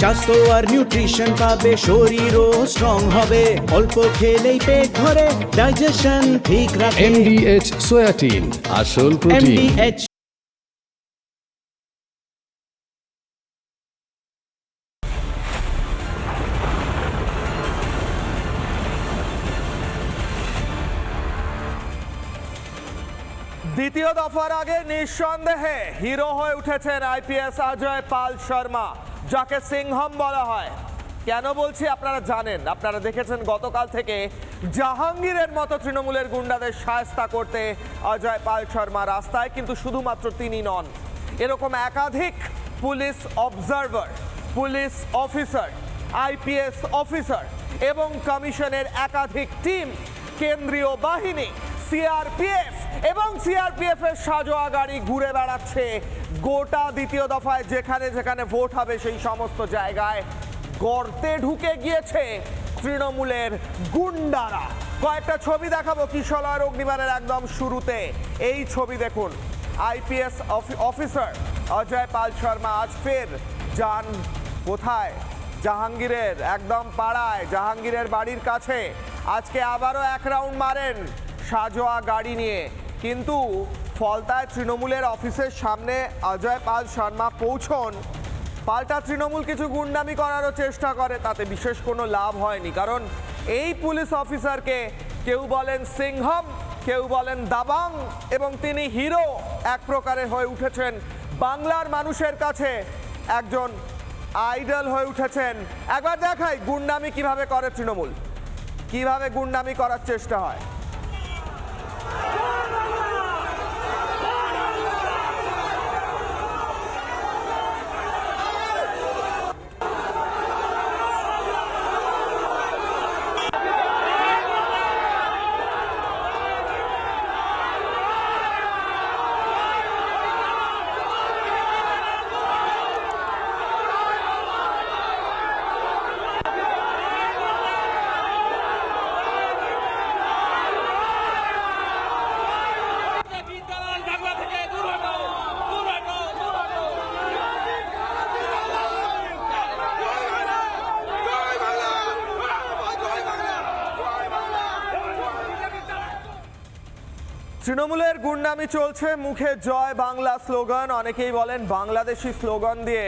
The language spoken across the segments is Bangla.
স্বাস্থ্য আর নিউট্রিশন পাবে, শরীরও স্ট্রং হবে, অল্প খেলেই পেট ভরে ডাইজেশন ঠিক রাখে। MDH সোয়াটিন, আসল প্রোটিন। MDH দ্বিতীয় দফার আগে নিঃসন্দেহে হিরো হয়ে উঠেছেন আইপিএস অজয় পাল শর্মা, যাকে সিংহম বলা হয়। কেন বলছি আপনারা জানেন, আপনারা দেখেছেন গতকাল থেকে জাহাঙ্গীরের মতো তৃণমূলের গুন্ডাদের শায়েস্তা করতে অজয় পাল শর্মা রাস্তায়। কিন্তু শুধুমাত্র তিনি নন, এরকম একাধিক police observer, police officer, IPS officer এবং কমিশনের একাধিক টিম, কেন্দ্রীয় বাহিনী, সিআরপিএফ এবং সিআরপিএফ এর সাজোয়া গাড়ি ঘুরে বেড়াচ্ছে গোটা দ্বিতীয় দফায়। যেখানে যেখানে ভোট হবে সেই সমস্ত জায়গায় গর্তে ঢুকে গিয়েছে তৃণমূলের গুন্ডারা। কয়েকটা ছবি দেখাবো কিশলয়ের অগ্নিবাণের একদম শুরুতে। এই ছবি দেখুন, আইপিএস অফিসার অজয় পাল শর্মা আজ ফের যান কোথায়? জাহাঙ্গীরের একদম পাড়ায়, জাহাঙ্গীরের বাড়ির কাছে। আজকে আবারও এক রাউন্ড মারেন সাজোয়া গাড়ি নিয়ে। কিন্তু ফলতায় তৃণমূলের অফিসের সামনে অজয় পাল শর্মা পৌঁছন, পাল্টা তৃণমূল কিছু গুন্ডামি করারও চেষ্টা করে, তাতে বিশেষ কোনো লাভ হয়নি। কারণ এই পুলিশ অফিসারকে কেউ বলেন সিংহম, কেউ বলেন দাবাং, এবং তিনি হিরো এক প্রকারে হয়ে উঠেছেন। বাংলার মানুষের কাছে একজন আইডল হয়ে উঠেছেন। একবার দেখাই গুন্ডামি কিভাবে করে তৃণমূল, কিভাবে গুন্ডামি করার চেষ্টা হয়। তৃণমূলের গুন্ডামি চলছে, মুখে জয় বাংলা স্লোগান, অনেকেই বলেন বাংলাদেশি স্লোগান দিয়ে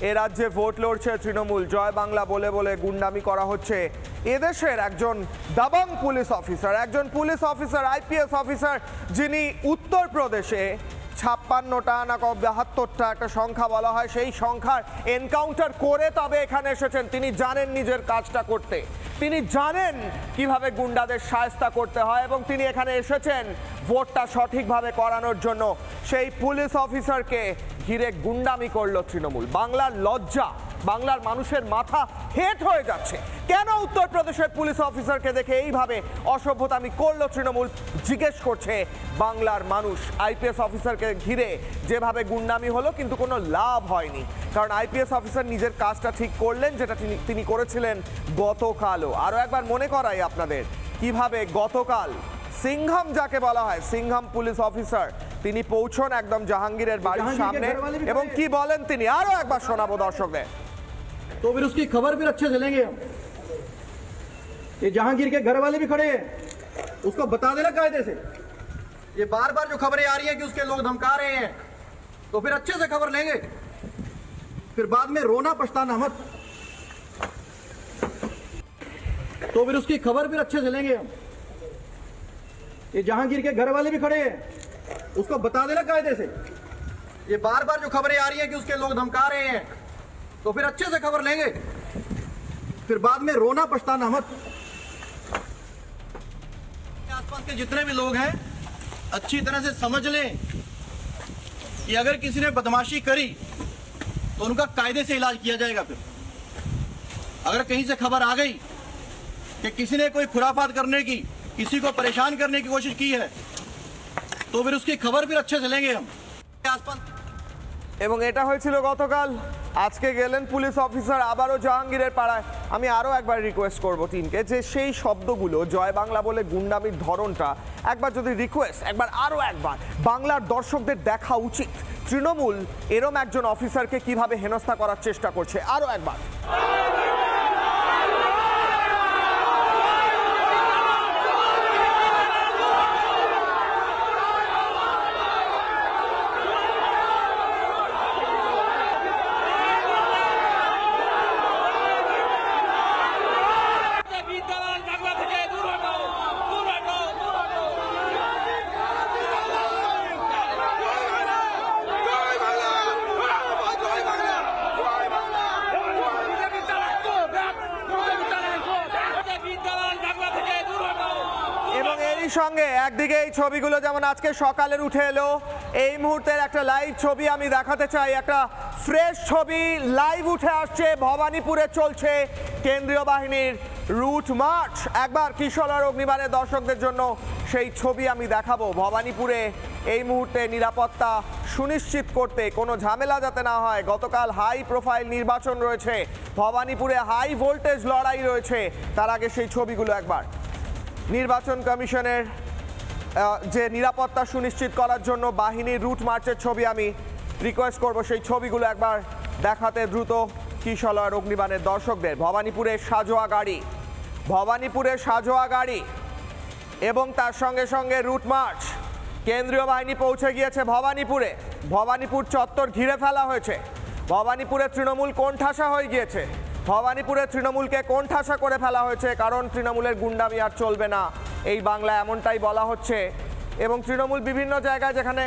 এ রাজ্যে ভোট লড়ছে তৃণমূল। জয় বাংলা বলে বলে গুন্ডামি করা হচ্ছে। এদেশের একজন দাবাং পুলিশ অফিসার, একজন পুলিশ অফিসার, আইপিএস অফিসার, যিনি উত্তরপ্রদেশে 56টা না 72টা একটা সংখ্যা বলা হয়, সেই সংখ্যার এনকাউন্টার করে তবে এখানে এসেছেন। তিনি জানেন নিজের কাজটা করতে, তিনি জানেন কিভাবে গুন্ডাদের শায়েস্তা করতে হয়, এবং তিনি এখানে এসেছেন ভোটটা সঠিকভাবে করানোর জন্য। সেই পুলিশ অফিসারকে ঘিরে গুন্ডামি করলো তৃণমূল। বাংলার লজ্জা, বাংলার মানুষের মাথা হেট হয়ে যাচ্ছে। কেন উত্তরপ্রদেশের পুলিশ অফিসারকে দেখে এইভাবে অসভ্যতামি করলো তৃণমূল, জিজ্ঞেস করছে বাংলার মানুষ। আইপিএস অফিসারকে ঘিরে যেভাবে গুন্ডামি হলো, কিন্তু কোনো লাভ হয়নি। কারণ আইপিএস অফিসার নিজের কাজটা ঠিক করলেন, যেটা তিনি করেছিলেন গতকালও। আরও একবার মনে করাই আপনাদের কিভাবে গতকাল সিংহম, যাকে বলা হয় সিংহম পুলিশ অফিসার, তিনি পৌঁছন একদম জাহাঙ্গীরের বাড়ির সামনে, এবং কি বলেন তিনি আরো একবার শোনাবো দর্শকদের। तो फिर उसकी खबर भी अच्छे से लेंगे हम। ये जहांगीर के घर वाले भी खड़े हैं, उसको बता देना कायदे से। ये बार बार जो खबरें आ रही है कि उसके लोग धमका रहे हैं, तो फिर अच्छे से खबर लेंगे, फिर बाद में रोना पछताना मत। तो फिर उसकी खबर भी अच्छे से लेंगे हम। ये जहांगीर के घर वाले भी खड़े हैं, उसको बता देना कायदे से। ये बार बार जो खबरें आ रही है कि उसके लोग धमका रहे हैं, तो फिर अच्छे से खबर लेंगे, फिर बाद में रोना पछताना मत। आसपास के जितने भी लोग हैं अच्छी तरह से समझ लें कि अगर किसी ने बदमाशी करी तो उनका कायदे से इलाज किया जाएगा। फिर अगर कहीं से खबर आ गई कि किसी ने कोई खुराफात करने की, किसी को परेशान करने की कोशिश की है, तो फिर उसकी खबर फिर अच्छे से लेंगे हम। आसपास এবং এটা হয়েছিল গতকাল। আজকে গেলেন পুলিশ অফিসার আবারও জাহাঙ্গীরের পাড়ায়। আমি আরও একবার রিকোয়েস্ট করব টিমকে যে সেই শব্দগুলো জয় বাংলা বলে গুন্ডামির ধরনটা একবার যদি রিকোয়েস্ট আরও একবার বাংলার দর্শকদের দেখা উচিত। তৃণমূল এরম একজন অফিসারকে কিভাবে হেনস্থা করার চেষ্টা করছে, আরও একবার। এবং এরই সঙ্গে একদিকে এই ছবিগুলো যেমন আজকে সকালের উঠে এলো, এই মুহূর্তের একটা লাইভ ছবি আমি দেখাতে চাই। একটা ফ্রেশ ছবি লাইভ উঠে আসছে। ভবানীপুরে চলছে কেন্দ্রীয় বাহিনীর রুট মার্চ। একবার কিশোর অগ্নিবাণের দর্শকদের জন্য সেই ছবি আমি দেখাবো। ভবানীপুরে এই মুহূর্তে নিরাপত্তা সুনিশ্চিত করতে, কোনো ঝামেলা যাতে না হয়। গতকাল হাই প্রোফাইল নির্বাচন রয়েছে, ভবানীপুরে হাই ভোল্টেজ লড়াই রয়েছে। তার আগে সেই ছবিগুলো একবার। নির্বাচন কমিশনের যে নিরাপত্তা সুনিশ্চিত করার জন্য বাহিনীর রুট মার্চের ছবি আমি রিকোয়েস্ট করব সেই ছবিগুলো একবার দেখাতে দ্রুত কিশোর অগ্নিবাণের দর্শকদের। ভবানীপুরে সাজোয়া গাড়ি এবং তার সঙ্গে সঙ্গে রুট মার্চ। কেন্দ্রীয় বাহিনী পৌঁছে গিয়েছে ভবানীপুরে। ভবানীপুর চত্বর ঘিরে ফেলা হয়েছে। ভবানীপুরে তৃণমূল কোণঠাসা হয়ে গিয়েছে। ভবানীপুরে তৃণমূলকে কোণঠাসা করে ফেলা হয়েছে, কারণ তৃণমূলের গুন্ডামি আর চলবে না এই বাংলায়, এমনটাই বলা হচ্ছে। এবং তৃণমূল বিভিন্ন জায়গায় যেখানে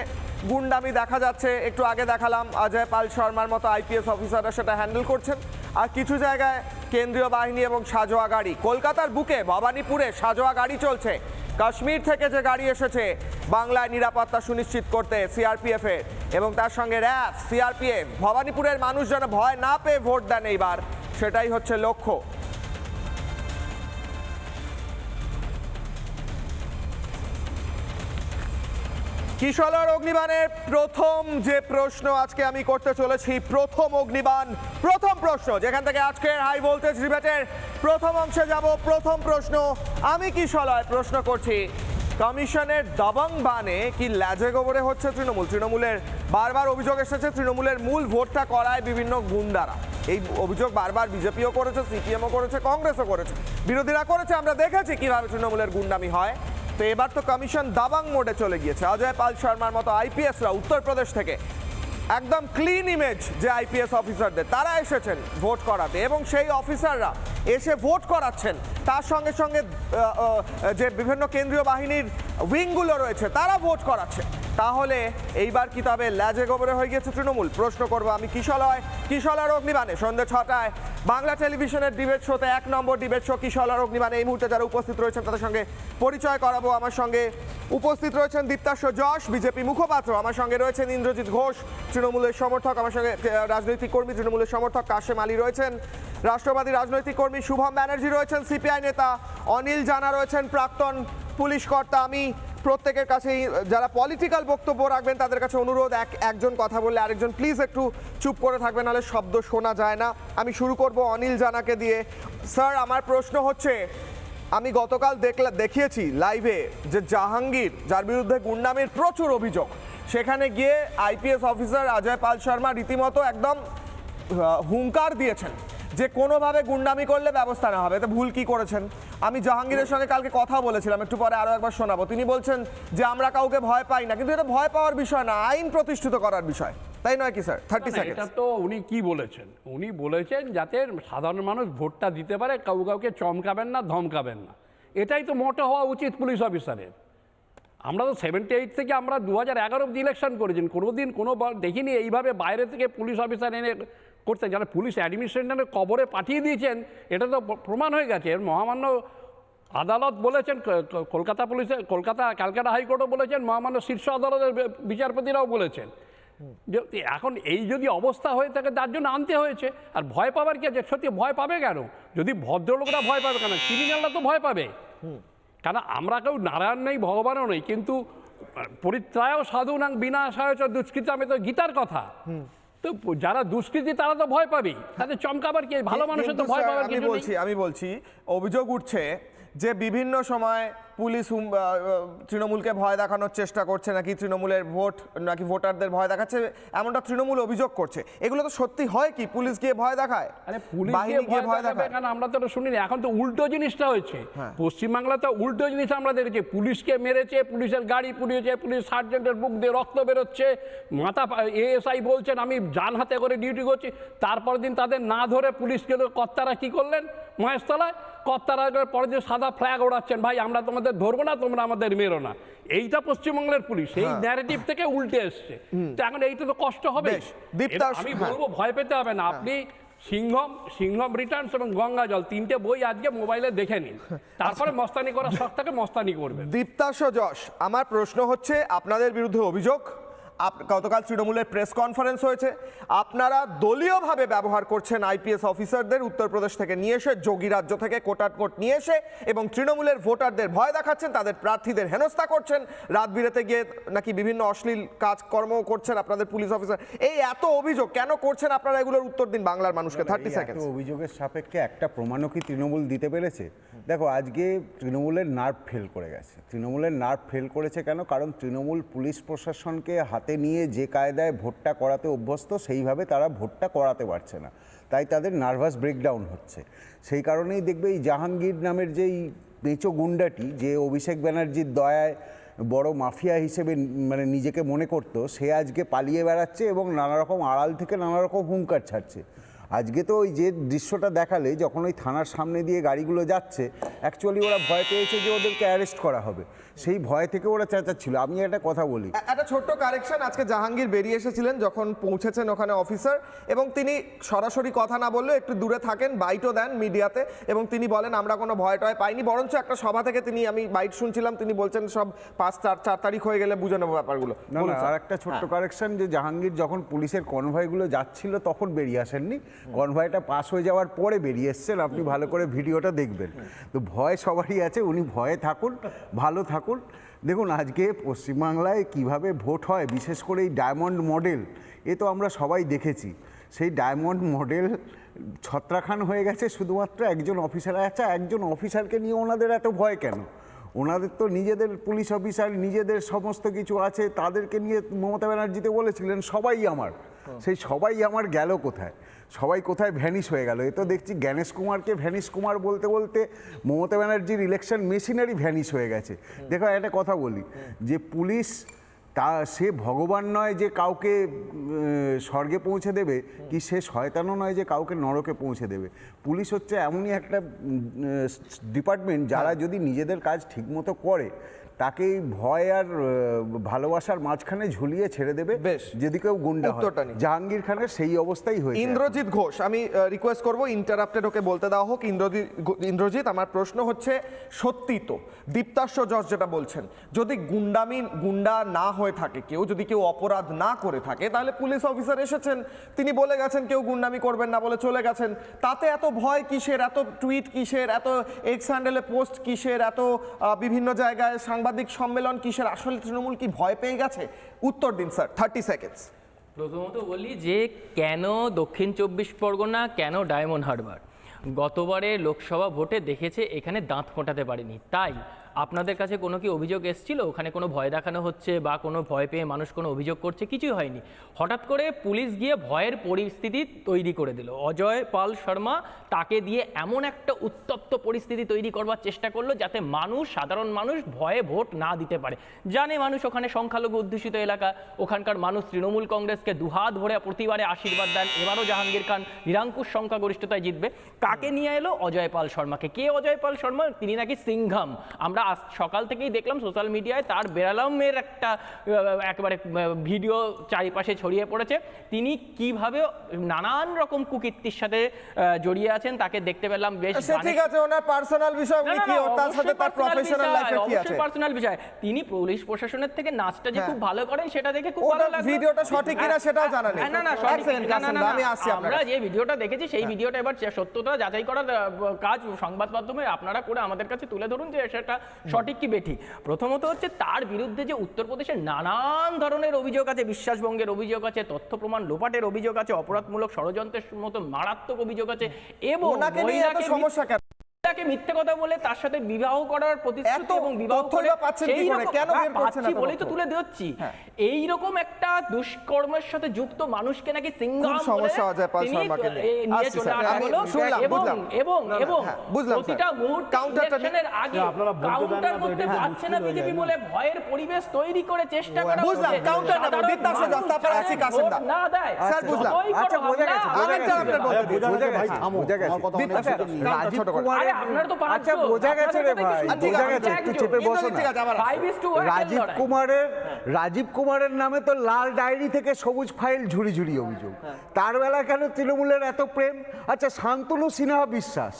গুন্ডামি দেখা যাচ্ছে, একটু আগে দেখালাম অজয় পাল শর্মার মতো আইপিএস অফিসাররা সেটা হ্যান্ডেল করছেন। আর কিছু জায়গায় কেন্দ্রীয় বাহিনী এবং সাজোয়া গাড়ি। কলকাতার বুকে ভবানীপুরে সাজোয়া গাড়ি চলছে। কাশ্মীর থেকে যে গাড়ি এসেছে বাংলায় নিরাপত্তা সুনিশ্চিত করতে সিআরপিএফ এর, এবং তার সঙ্গে র্যাব, সিআরপিএফ। ভবানীপুরের মানুষ যেন ভয় না পেয়ে ভোট দেন এইবার, সেটাই হচ্ছে লক্ষ্য। কিশোর অগ্নিবাণের প্রথম যে প্রশ্ন আজকে আমি করতে চলেছি, প্রথম অগ্নিবাণ, প্রথম প্রশ্ন, যেখান থেকে আজকের হাই ভোল্টেজ ডিবেটের প্রথম অংশে যাব। প্রথম প্রশ্ন আমি কিশোর প্রশ্ন করছি, কমিশনের দাবাং বানে কি ল্যাজে গোবরে হচ্ছে তৃণমূল? তৃণমূলের বারবার অভিযোগ এসেছে তৃণমূলের মূল ভোটটা করায় বিভিন্ন গুন্ডারা। এই অভিযোগ বারবার বিজেপিও করেছে, সিপিএমও করেছে, কংগ্রেসও করেছে, বিরোধীরা করেছে। আমরা দেখেছি কিভাবে তৃণমূলের গুন্ডামি হয়। তো এবার তো কমিশন দাবাং মোডে চলে গিয়েছে। অজয় পাল শর্মার মতো আইপিএসরা উত্তরপ্রদেশ থেকে, একদম ক্লিন ইমেজ যে আইপিএস অফিসারদের, তারা এসেছেন ভোট করাতে এবং সেই অফিসাররা এসে ভোট করাচ্ছেন। তার সঙ্গে সঙ্গে যে বিভিন্ন কেন্দ্রীয় বাহিনীর উইংগুলো রয়েছে তারা ভোট করাচ্ছে। তাহলে এইবার কি তবে ল্যাজে গোবরে হয়ে গেছে তৃণমূল? প্রশ্ন করবো আমি কিশোর অগ্নিবাণে সন্ধ্যে 6টায় বাংলা টেলিভিশনের ডিবেট শোতে, 1 নম্বর ডিবেট শো কিশোর অগ্নিবাণে। এই মুহূর্তে যারা উপস্থিত রয়েছেন তাদের সঙ্গে পরিচয় করাবো। আমার সঙ্গে উপস্থিত রয়েছেন দীপ্তাশ্ব যশ, বিজেপি মুখপাত্র। আমার সঙ্গে রয়েছেন ইন্দ্রজিৎ ঘোষ, তৃণমূলের সমর্থক। আমার সঙ্গে রাজনৈতিক কর্মী, তৃণমূলের সমর্থক কাশেম আলী রয়েছেন। রাষ্ট্রবাদী রাজনৈতিক কর্মী শুভম ব্যানার্জি রয়েছেন। সিপিআই নেতা অনিল জানা রয়েছেন, প্রাক্তন পুলিশ কর্তা। আমি প্রত্যেকের কাছেই যারা পলিটিক্যাল বক্তব্য রাখবেন তাদের কাছে অনুরোধ, একজন কথা বললে আরেকজন প্লিজ একটু চুপ করে থাকবেন, নাহলে শব্দ শোনা যায় না। আমি শুরু করব অনিল জানাকে দিয়ে। স্যার, আমার প্রশ্ন হচ্ছে, আমি গতকাল দেখিয়েছি লাইভে যে জাহাঙ্গীর, যার বিরুদ্ধে গুন্ডামির প্রচুর অভিযোগ, সেখানে গিয়ে আইপিএস অফিসার অজয় পাল শর্মা রীতিমতো একদম হুঙ্কার দিয়েছেন যে কোনোভাবে গুন্ডামি করলে ব্যবস্থা নেওয়া হবে। এতে ভুল কি করেছেন? আমি জাহাঙ্গীরের সঙ্গে কালকে কথা বলেছিলাম, একটু পরে আরও একবার শোনাবো। তিনি বলছেন যে আমরা কাউকে ভয় পাই না, কিন্তু এটা ভয় পাওয়ার বিষয় না, আইন প্রতিষ্ঠিত করার বিষয়, তাই নয় কি স্যার? 30 সেকেন্ড। এটা তো উনি কি বলেছেন? উনি বলেছেন যাতে সাধারণ মানুষ ভোটটা দিতে পারে, কাউকে চমকাবেন না, ধমকাবেন না। এটাই তো মোটো হওয়া উচিত পুলিশ অফিসারের। আমরা তো 78 থেকে আমরা 2011 অব্দি ইলেকশন করেছেন, কোনোদিন দেখিনি এইভাবে বাইরে থেকে পুলিশ অফিসার এনে করতে। যারা পুলিশ অ্যাডমিনিস্ট্রেশনের কবরে পাঠিয়ে দিয়েছেন, এটা তো প্রমাণ হয়ে গেছে। মহামান্য আদালত বলেছেন, ক্যালকাটা হাইকোর্টও বলেছেন, মহামান্য শীর্ষ আদালতের বিচারপতিরাও বলেছেন যে এখন এই যদি অবস্থা হয়ে থাকে তার জন্য আনতে হয়েছে। আর ভয় পাবার কি আছে? সত্যি ভয় পাবে কেন? যদি ভদ্রলোকরা ভয় পাবে কেন? ক্রিমিনালরা তো ভয় পাবে। কারণ আমরা কেউ নারায়ণ নেই, ভগবানও নেই, কিন্তু পরিত্রায় সাধুনাং বিনাশায় চ দুষ্কৃতাম, তো গীতার কথা। তো যারা দুষ্কৃতী তারা তো ভয় পাবেই, তাদের চমকাবার কি, ভালো মানুষের তো কিন্তু ভয় স্যার, পাবার কিছু নেই। আমি বলছি অভিযোগ উঠছে যে বিভিন্ন সময় পুলিশ তৃণমূলকে ভয় দেখানোর চেষ্টা করছে, নাকি তৃণমূলের নাকি ভোটারদের ভয় দেখাচ্ছে, এমনটা তৃণমূল অভিযোগ করছে। এগুলো তো সত্যি হয় কি? পুলিশ গিয়ে ভয় দেখায়, আরে পুলিশ বাহিনী গিয়ে ভয় দেখায়? কারণ আমরা তো এটা শুনিনি, এখন তো উল্টো জিনিসটা হয়েছে। পশ্চিমবাংলাতে উল্টো জিনিস আমরা দেখেছি, পুলিশকে মেরেছে, পুলিশের গাড়ি পুড়িয়েছে, পুলিশ সার্জেন্টের বুক দিয়ে রক্ত বেরোচ্ছে, মাথা এএসআই বলছেন আমি জান হাতে করে ডিউটি করছি, তারপর দিন তাদের না ধরে পুলিশকে কর্তারা কি করলেন মহেশতলায়, কর্তারা পরের দিন সাদা ফ্ল্যাগ ওড়াচ্ছেন, ভাই আমরা তোমাদের ধরবো না, তোমরা আমাদের মেরো না। এইটা পশ্চিমবঙ্গের পুলিশ এই ন্যারেটিভ থেকে উল্টে এসছে। তো এখন এইটা তো কষ্ট হবে। আমি বলবো ভয় পেতে হবে না, আপনি সিংহম রিটার্নস এবং গঙ্গা জল 3টে বই আজকে মোবাইলে দেখে নিন, তারপরে মস্তানি করার শখ থাকে মস্তানি করবেন। দীপ্তাশ যশ, আমার প্রশ্ন হচ্ছে আপনাদের বিরুদ্ধে অভিযোগ, গতকাল তৃণমূলের প্রেস কনফারেন্স হয়েছে, আপনারা দলীয়ভাবে ব্যবহার করছেন আইপিএস অফিসারদের উত্তরপ্রদেশ থেকে নিয়ে এসে, যোগী রাজ্য থেকে কোটাটকোট নিয়ে এসে, এবং তৃণমূলের ভোটারদের ভয় দেখাচ্ছেন, তাদের প্রার্থীদের হেনস্থা করছেন, রাত বিরেতে গিয়ে নাকি বিভিন্ন অশ্লীল কাজকর্ম করছেন আপনাদের পুলিশ অফিসার। এই এত অভিযোগ কেন করছেন আপনারা? এগুলোর উত্তর দিন বাংলার মানুষকে। 30 সেকেন্ড। অভিযোগের সাপেক্ষে একটা প্রমাণও কি তৃণমূল দিতে পেরেছে? দেখো, আজকে তৃণমূলের নার্ভ ফেল করে গেছে। তৃণমূলের নার্ভ ফেল করেছে কেন? কারণ তৃণমূল পুলিশ প্রশাসনকে হাতে নিয়ে যে কায়দায় ভোটটা করাতে অভ্যস্ত, সেইভাবে তারা ভোটটা করাতে পারছে না, তাই তাদের নার্ভাস ব্রেকডাউন হচ্ছে। সেই কারণেই দেখবে এই জাহাঙ্গীর নামের যেই পেঁচো গুন্ডাটি, যে অভিষেক ব্যানার্জির দয়ায় বড় মাফিয়া হিসেবে মানে নিজেকে মনে করতো, সে আজকে পালিয়ে বেড়াচ্ছে এবং নানা রকম আড়াল থেকে নানা রকম হুঙ্কার ছাড়ছে। আজকে তো ওই যে দৃশ্যটা দেখালে, যখন ওই থানার সামনে দিয়ে গাড়িগুলো যাচ্ছে, অ্যাকচুয়ালি ওরা ভয় পেয়েছে যে ওদেরকে অ্যারেস্ট করা হবে, সেই ভয় থেকে ওরা চেঁচাচ্ছিল। আমি একটা কথা বলি, একটা ছোট্ট কারেকশন, আজকে জাহাঙ্গীর বেরিয়ে এসেছিলেন যখন পৌঁছেছেন ওখানে অফিসার, এবং তিনি সরাসরি কথা না বললেও একটু দূরে থাকেন, বাইটও দেন মিডিয়াতে, এবং তিনি বলেন আমরা কোনো ভয় টয় পাইনি। বরঞ্চ একটা সভা থেকে তিনি, আমি বাইট শুনছিলাম, তিনি বলছেন সব 4 তারিখ হয়ে গেলে বুঝে নেবো ব্যাপারগুলো। না, আর একটা ছোট্ট কারেকশন, যে জাহাঙ্গীর যখন পুলিশের কনভয়গুলো যাচ্ছিল তখন বেরিয়ে আসেননি, কনভয়টা পাস হয়ে যাওয়ার পরে বেরিয়ে এসছেন। আপনি ভালো করে ভিডিওটা দেখবেন। তো ভয় সবারই আছে, উনি ভয়ে থাকুন, ভালো থাকুন। দেখুন আজকে পশ্চিমবাংলায় কিভাবে ভোট হয়, বিশেষ করে এই ডায়মন্ড মডেল, এ তো আমরা সবাই দেখেছি। সেই ডায়মন্ড মডেল ছত্রাখান হয়ে গেছে শুধুমাত্র একজন অফিসার। আচ্ছা, একজন অফিসারকে নিয়ে ওনাদের এত ভয় কেন? ওনাদের তো নিজেদের পুলিশ অফিসার, নিজেদের সমস্ত কিছু আছে, তাদেরকে নিয়ে মমতা ব্যানার্জিতে বলেছিলেন সবাই আমার। সেই সবাই আমার গেল কোথায়? সবাই কোথায় ভ্যানিশ হয়ে গেল? এ তো দেখছি জ্ঞানেশ কুমারকে ভ্যানিশ কুমার বলতে বলতে মমতা ব্যানার্জির ইলেকশন মেশিনারি ভ্যানিশ হয়ে গেছে। দেখো, একটা কথা বলি, যে পুলিশ সে ভগবান নয় যে কাউকে স্বর্গে পৌঁছে দেবে, কি সে শয়তানও নয় যে কাউকে নরকে পৌঁছে দেবে। পুলিশ হচ্ছে এমনই একটা ডিপার্টমেন্ট, যারা যদি নিজেদের কাজ ঠিকমতো করে, তাকে ভয় আর ভালোবাসার মাঝখানে ঝুলিয়ে ছেড়ে দেবে যদি কেউ গুন্ডা হয়। জাহাঙ্গীর খানের সেই অবস্থাই হয়েছে। ইন্দ্রজিৎ ঘোষ, আমি রিকোয়েস্ট করবো ইন্টারাপ্টেড ওকে বলতে দেওয়া হোক। ইন্দ্রজিৎ, আমার প্রশ্ন হচ্ছে, সত্যি তো দীপ্তাশ যশ যেটা বলছেন, যদি গুন্ডা না হয়ে থাকে, যদি কেউ অপরাধ না করে থাকে, তাহলে পুলিশ অফিসার এসেছেন, তিনি বলে গেছেন কেউ গুন্ডামি করবেন না বলে চলে গেছেন, তাতে এত ভয় কিসের? এত টুইট কিসের? এত এক্স হ্যান্ডেলে পোস্ট কিসের? এত বিভিন্ন জায়গায় সাংবাদিক সম্মেলন কিসের? আসলে তৃণমূল কি ভয় পেয়ে গেছে? উত্তর দিন স্যার, 30 সেকেন্ডস। প্রথমত বলি যে কেন দক্ষিণ 24 পরগনা, কেন ডায়মন্ড হারবার? গতবারে লোকসভা ভোটে দেখেছে এখানে দাঁত ফোটাতে পারেনি, তাই আপনাদের কাছে কোনো কি অভিযোগ এসেছিল ওখানে কোনো ভয় দেখানো হচ্ছে বা কোনো ভয় পেয়ে মানুষ কোনো অভিযোগ করছে? কিছুই হয়নি। হঠাৎ করে পুলিশ গিয়ে ভয়ের পরিস্থিতি তৈরি করে দিল। অজয় পাল শর্মা তাকে দিয়ে এমন একটা উত্তপ্ত পরিস্থিতি তৈরি করবার চেষ্টা করলো যাতে মানুষ, সাধারণ মানুষ ভয়ে ভোট না দিতে পারে। জানে মানুষ ওখানে সংখ্যালঘু অধ্যুষিত এলাকা, ওখানকার মানুষ তৃণমূল কংগ্রেসকে দুহাত ভরে প্রতিবারে আশীর্বাদ দেন, এবারও জাহাঙ্গীর খান নিরঙ্কুশ সংখ্যাগরিষ্ঠতায় জিতবে। কাকে নিয়ে এলো? অজয় পাল শর্মাকে। কে অজয় পাল শর্মা? তিনি নাকি সিংঘম। আমরা সকাল থেকেই দেখলাম সোশ্যাল মিডিয়ায় তার বেড়ালামের একটা একেবারে ভিডিও চারিপাশে ছড়িয়ে পড়েছে। তিনি কিভাবে নানান রকম কুকীর্তির সাথে জড়িয়ে আছেন তাকে দেখতে পেলাম। বেশ ঠিক আছে, ওনার পার্সোনাল বিষয়, উনি কি তার সাথে তার প্রফেশনাল লাইফে কি আছে? পার্সোনাল বিষয়। তিনি পুলিশ প্রশাসনের থেকে নাচটা যে খুব ভালো করেন সেটা দেখে খুব ভালো লাগলো। ভিডিওটা সঠিক কিনা সেটাও জানা নেই। না, আমরা যে ভিডিওটা দেখেছি সেই ভিডিওটা এবার সত্যতা যাচাই করার কাজ সংবাদ মাধ্যমে আপনারা করে আমাদের কাছে তুলে ধরুন যে সেটা সঠিক কি বেঠিক। প্রথমত হচ্ছে তার বিরুদ্ধে যে উত্তরপ্রদেশের নানান ধরনের অভিযোগ আছে, বিশ্বাসভঙ্গের অভিযোগ আছে, তথ্য প্রমাণ লোপাটের অভিযোগ আছে, অপরাধমূলক ষড়যন্ত্রের মতো মারাত্মক অভিযোগ আছে, এবং ওনাকে নিয়ে এত সমস্যা কেন? তাকে মিথ্যে কথা বলে তার সাথে বিবাহ করার প্রতিশ্রুতি এত এবং বিবাহ তথ্যই করে বা পাচ্ছেন কি সেই করে? রকম- কেন বের করছেন পাচ্ছি এত বলেই তো তথ্য? তুলে দিচ্ছি। এই রকম একটা দুষ্কর্মের সাথে যুক্ত মানুষকে নাকি সিংহাম খুব সমস্যা বলে অজয় পাল তিনি শর্মাকে নিয়ে। নিয়ে আসছি চলে স্যার, আসা আমি হলো, শুনলাম, এবং বুঝলাম। এবং না, না, এবং হ্যাঁ, বুঝলাম, স্যার। প্রতিটা মুহূর্তে কাউন্টারটা ইলেকশনের আগে আপনারা বলতে দেন কাউন্টার না তো করতে এটা খুব পারছে না মুশকিল হয়ে বিজেপি যায় বলে ভয়ের পরিবেশ তৈরি করে চেষ্টা করা বুঝলাম, হচ্ছে। কাউন্টার নেব, সাধারণ বিদ্যাসাগর মানুষ দাস, তারপরে যাতে আসি কাসেম দা। ভোট না দেয়, স্যার, বুঝলাম। যতই করো আচ্ছা, বোঝা হামলা, গেছে, বোঝা আরেকটা আপনার বলতে দিন। বোঝা গেছে, থামো, বোঝা গেছে। আমার কথা অনেক আচ্ছা, বুঝে নিন। রাজীব ছোট করে। কুমারের- আরে আপনার তো পাঁচজন। আচ্ছা, বোঝা গেছে রে ভাই, ঠিক বোঝা আছে, গেছে, একটু একজন। চেপে বসো ঠিক না। আছে, আবার 5:1 রাজীব লড়াই। রাজীব কুমারের নামে তো লাল ডায়েরি থেকে সবুজ ফাইল ঝুড়ি ঝুড়ি অভিযোগ। তার বেলা কেন তৃণমূলের এত প্রেম? আচ্ছা, শান্তনু সিনহা বিশ্বাস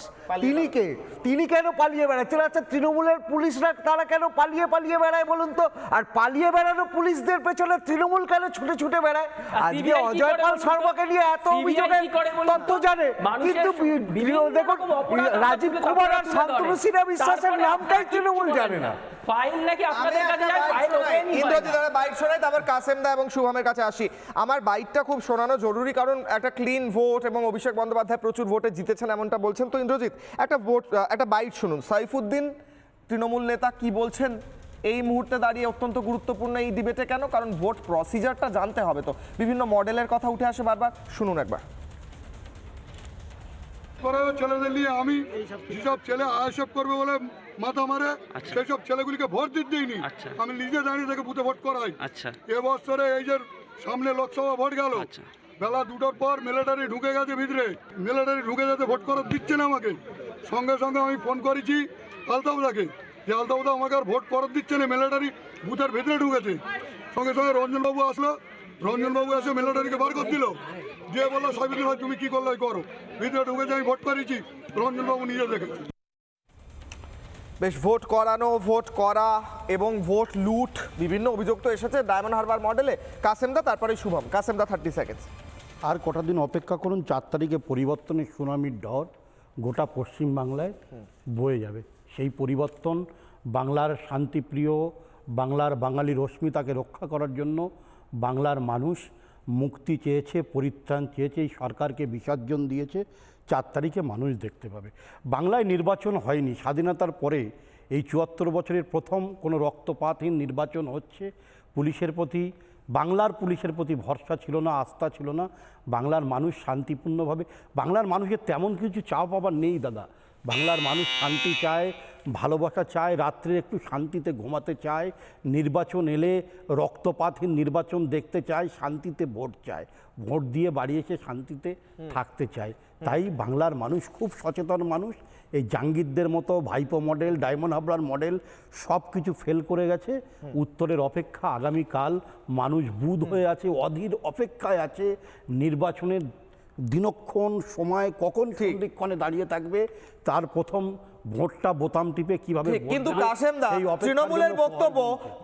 তিনি কেন পালিয়ে বেড়াচ্ছেন? আচ্ছা, তৃণমূলের পুলিশরা তারা কেন পালিয়ে পালিয়ে বেড়ায় বলুন তো? আর পালিয়ে বেড়ানো পুলিশদের পেছনে তৃণমূল কেন ছুটে ছুটে বেড়ায়? আজকে CBI কি অজয় করে পাল বলুন তো? শর্মাকে নিয়ে এত CBI অভিযোগের কি করে বলুন তো? তথ্য জানে, মানুষের কিন্তু বিভিন্ন দেখুন রকম অপরাধ রাজীব আপনাদের কুমার আর তুলে শান্তনু ধরে। সিনহা বিশ্বাসের তারপরে নামটাই আপনারা তৃণমূল কিচ্ছু জানে বলেন না। ফাইল নাকি আপনাদের কাছে যায়, ফাইল ওপেনই হয় ইন্দ্রজিৎ না। দাদা বাইট শোনাই, তারপর কাসেম দা এবং শুভমের কাছে আসি। আমার বাইটটা খুব শোনানো জরুরি, কারণ একটা ক্লিন ভোট এবং অভিষেক বন্দ্যোপাধ্যায় প্রচুর ভোটে জিতেছেন এমনটা বলছেন। তো ইন্দ্রজিৎ, একটা বাইট শুনুন। সাইফুদ্দিন তৃণমূল নেতা কি বলছেন এই মুহূর্তে দাঁড়িয়ে, অত্যন্ত গুরুত্বপূর্ণ এই ডিবেটে কেন? কারণ ভোট প্রসিজারটা জানতে হবে, তো বিভিন্ন মডেলের কথা উঠে আসে বারবার, শুনুন একবার। করে ছেলেদের নিয়ে আমি যেসব ছেলে আইএসএফ করবে বলে মাথা মারে সেই সব ছেলেগুলিকে ভোট দিতে দিইনি। আমি নিজে দাঁড়িয়ে থেকে বুথে ভোট করাই। এবছরে এই যে সামনে লোকসভা ভোট গেল, বেলা 2টার পর মিলিটারি ঢুকে গেছে ভিতরে, মিলিটারি ঢুকে যেতে ভোট করা দিচ্ছে না আমাকে। সঙ্গে সঙ্গে আমি ফোন করেছি আলতাবদাকে, যে আলতাবদা আমাকে আর ভোট করার দিচ্ছে না, মিলিটারি বুথের ভিতরে ঢুকেছে। সঙ্গে সঙ্গে রঞ্জনবাবু আসলো, রঞ্জনবাবু এসে মিলিটারিকে বার করে দিল, দিয়ে বললো সাইফুদ্দিন ভাই তুমি কি করলে করো। ভিতরে ঢুকেছে, আমি ভোট করেছি, রঞ্জনবাবু নিজে দেখেছি। বেশ, ভোট করানো, ভোট করা এবং ভোট লুট, বিভিন্ন অভিযোগ তো এসেছে ডায়মন্ড হারবার মডেলে। কাসেম দা, তারপরে শুভম। কাসেম দা, 30 সেকেন্ডস। আর কটা দিন অপেক্ষা করুন, 4 তারিখে পরিবর্তনের সুনামির ঢর গোটা পশ্চিমবাংলায় বয়ে যাবে। সেই পরিবর্তন বাংলার শান্তিপ্রিয়, বাংলার বাঙালির অস্মিতাকে রক্ষা করার জন্য বাংলার মানুষ মুক্তি চেয়েছে, পরিত্রাণ চেয়েছে, এই সরকারকে বিসর্জন দিয়েছে। 4 তারিখে মানুষ দেখতে পাবে। বাংলায় নির্বাচন হয়নি স্বাধীনতার পরে, এই 74 বছরের প্রথম কোনো রক্তপাতহীন নির্বাচন হচ্ছে। পুলিশের প্রতি, বাংলার পুলিশের প্রতি ভরসা ছিল না, আস্থা ছিল না। বাংলার মানুষ শান্তিপূর্ণভাবে, বাংলার মানুষের তেমন কিছু চাওয়া পাওয়া নেই দাদা। বাংলার মানুষ শান্তি চায়, ভালোবাসা চায়, রাত্রে একটু শান্তিতে ঘুমাতে চায়, নির্বাচন এলে রক্তপাতহীন নির্বাচন দেখতে চায়, শান্তিতে ভোট চায়, ভোট দিয়ে বাড়ি এসে শান্তিতে থাকতে চায়। তাই বাংলার মানুষ খুব সচেতন মানুষ। এই জাঙ্গিরদের মতো ভাইপো মডেল, ডায়মন্ড হারবার মডেল সব কিছু ফেল করে গেছে। উত্তরের অপেক্ষা আগামীকাল মানুষ বুধ হয়ে আছে, অধীর অপেক্ষায় আছে। নির্বাচনের দিনক্ষণ, সময় কখন সন্ধিক্ষণে দাঁড়িয়ে থাকবে, তার প্রথম ভোটটা বোতাম টিপে কিভাবে ভোট কিন্তু দেবে, কাসেম দা, সেই অপেক্ষার তৃণমূলের জন্য বক্তব্য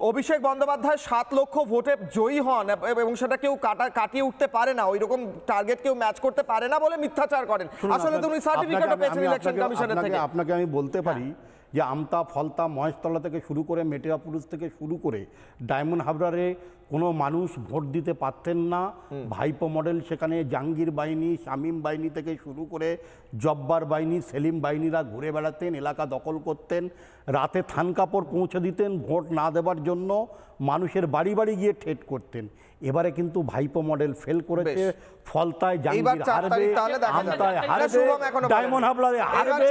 অভিষেক বন্দ্যোপাধ্যায় 7 লক্ষ ভোটে জয়ী হন এবং সেটা কেউ কাটিয়ে উঠতে পারে না, ওই রকম টার্গেট কেউ ম্যাচ করতে পারে না বলে মিথ্যাচার করেন। আসলে তুমি সার্টিফিকেটও পেয়েছেন ইলেকশন কমিশনের থেকে। আপনাকে আমি বলতে পারি যে আমতা, ফলতা, মহেশতলা থেকে শুরু করে মেটিয়াপুরুষ থেকে শুরু করে ডায়মন্ড হারবারে কোনো মানুষ ভোট দিতে পারতেন না। ভাইপো মডেল সেখানে জাহাঙ্গীর বাহিনী, শামীম বাহিনী থেকে শুরু করে জব্বার বাহিনী, সেলিম বাহিনীরা ঘুরে বেড়াতেন, এলাকা দখল করতেন, রাতে থান কাপড় পৌঁছে দিতেন ভোট না দেওয়ার জন্য, মানুষের বাড়ি বাড়ি গিয়ে ঠেট করতেন। এবারে কিন্তু ভাইপো মডেল ফেল করেছে। ফলতায় জাহাঙ্গীর হারবে, আমতায় হারবে, ডায়মন্ড হারবারে হারবে,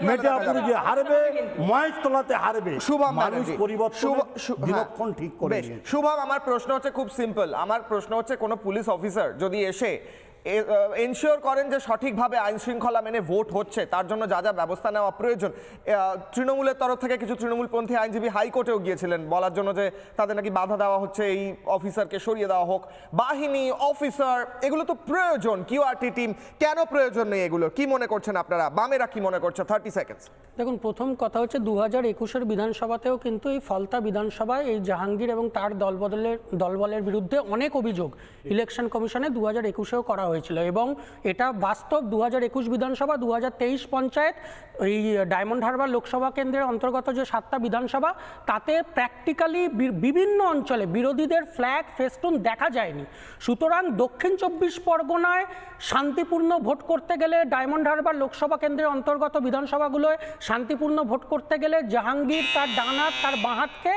মেটিয়াপুরে হারবে, মহেশতলাতে হারবে। মানুষ পরিবর্তন দিনক্ষণ ঠিক করে নিয়েছে। শুভম, আমার প্রশ্ন হচ্ছে খুব সিম্পল। আমার প্রশ্ন হচ্ছে, কোনো পুলিশ অফিসার যদি এসে এনশিওর করেন যে সঠিকভাবে আইন শৃঙ্খলা মেনে ভোট হচ্ছে, তার জন্য যা যা ব্যবস্থা নেওয়া প্রয়োজন, তৃণমূলের তরফ থেকে কিছু তৃণমূলপন্থী আইনজীবী হাইকোর্টেও গিয়েছিলেন বলার জন্য যে তাদের নাকি বাধা দেওয়া হচ্ছে, এই অফিসারকে সরিয়ে দেওয়া হোক। বাহিনী, অফিসার, এগুলো তো প্রয়োজন। কিউআরটি টিম কেন প্রয়োজন নেই এগুলো? কি মনে করছেন আপনারা? বামেরা কি মনে করছে? 30 সেকেন্ডস। দেখুন, প্রথম কথা হচ্ছে 2021-এর বিধানসভাতেও কিন্তু এই ফলতা বিধানসভায় এই জাহাঙ্গীর এবং তার দলবলের বিরুদ্ধে অনেক অভিযোগ ইলেকশন কমিশনে 2021-এও করা হয়েছিল এবং এটা বাস্তব 2021 বিধানসভা 2023 পঞ্চায়েত এই ডায়মন্ড হারবার লোকসভা কেন্দ্রের অন্তর্গত যে 7টা বিধানসভা তাতে প্র্যাকটিক্যালি বিভিন্ন অঞ্চলে বিরোধীদের ফ্ল্যাগ ফেস্টুন দেখা যায়নি। সুতরাং দক্ষিণ 24 পরগনায় শান্তিপূর্ণ ভোট করতে গেলে ডায়মন্ড হারবার লোকসভা কেন্দ্রের অন্তর্গত বিধানসভাগুলোয় শান্তিপূর্ণ ভোট করতে গেলে জাহাঙ্গীর তার ডান হাত তার বাঁ হাতকে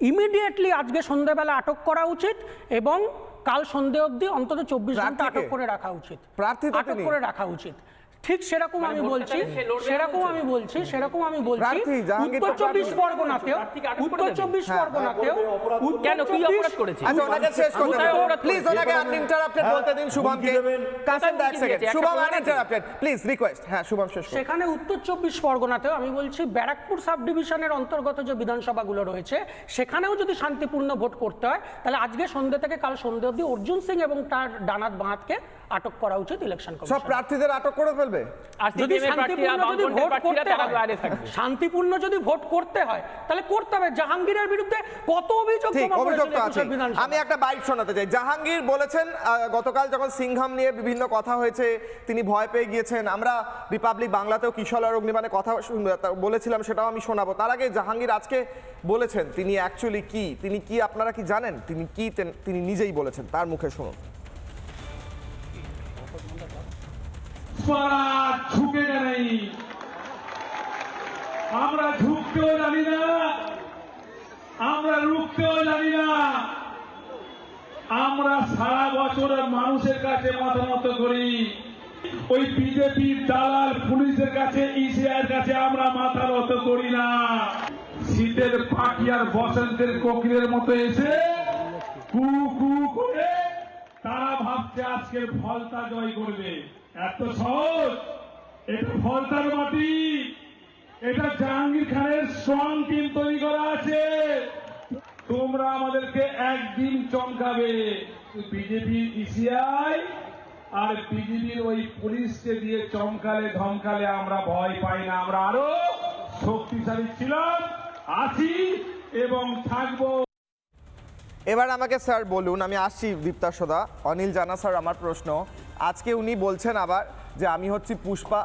ইমিডিয়েটলি আজকে সন্ধ্যাবেলা আটক করা উচিত এবং কাল সন্ধ্যে অবধি অন্তত 24 ঘন্টা আটক করে রাখা উচিত, আটক করে রাখা উচিত। ঠিক সেরকম আমি বলছি উত্তর 24 পরগনাতেও কেন কি অপরাধ করেছে? আচ্ছা ওনাকে শেষ করতে দিন প্লিজ, ওনাকে আনইন্টারাপ্টেড বলতে দিন শুভমকে। কাসেম এক second, Shubham uninterrupted please, request. হ্যাঁ শুভম শেষ করুন। সেখানে উত্তর 24 পরগনাতেও আমি বলছি ব্যারাকপুর সাব ডিভিশনের অন্তর্গত যে বিধানসভাগুলো রয়েছে সেখানেও যদি শান্তিপূর্ণ ভোট করতে হয় তাহলে আজকে সন্ধ্যে থেকে কাল সন্ধ্যে অবধি অর্জুন সিং এবং তার ডানাত বাঁহাতকে আটক করা উচিত ইলেকশন কমিশন। সব প্রার্থীদের আটক করে ফেলবে। আর যদি শান্তিপূর্ণ যদি ভোট করতে হয় তাহলে করতে হবে। জাহাঙ্গীরের বিরুদ্ধে কত অভিযোগ তো আছে। আমি একটা বাইট শোনাতে চাই। জাহাঙ্গীর বলেছেন গতকাল যখন সিংহাম নিয়ে বিভিন্ন কথা হয়েছে তিনি ভয় পেয়ে গিয়েছেন। আমরা রিপাবলিক বাংলাতেও কিশোর অগ্নিবাণে কথা বলেছিলাম, সেটাও আমি শোনাবো। তার আগে জাহাঙ্গীর আজকে বলেছেন তিনি অ্যাকচুয়ালি কি, তিনি কি আপনারা কি জানেন তিনি কি, তিনি নিজেই বলেছেন, তার মুখে শুনুন। ঝুঁকে নেই, আমরা ঝুঁকতেও জানি না, আমরা রুখতেও জানি না। আমরা সারা বছর মানুষের কাছে মাথা নত করি, ওই বিজেপির দালাল পুলিশের কাছে ইসিআর কাছে আমরা মাথা নত করি না। শীতের পাখি আর বসন্তের কোকিলের মতো এসে কু কু করে তারা ভাবছে আজকের ফলতা জয় করবে। এত সহজ? এটা ফলতার মাটি, এটা জাহাঙ্গীর খানের স্ট্রং টিম তৈরি করা আছে। তোমরা আমাদেরকে একদিন চমকাবে। বিজেপির ইসিআই আর বিজেপির ওই পুলিশকে দিয়ে চমকালে ধমকালে আমরা ভয় পাই না। আমরা আরো শক্তিশালী ছিলাম, আছি এবং থাকবো। এবার আমাকে স্যার বলুন, আমি আসছি দীপ্তাসদা, অনিল জানা স্যার, আমার প্রশ্ন আজকে উনি বলছেন আবার যে আমি হচ্ছি পুষ্পা।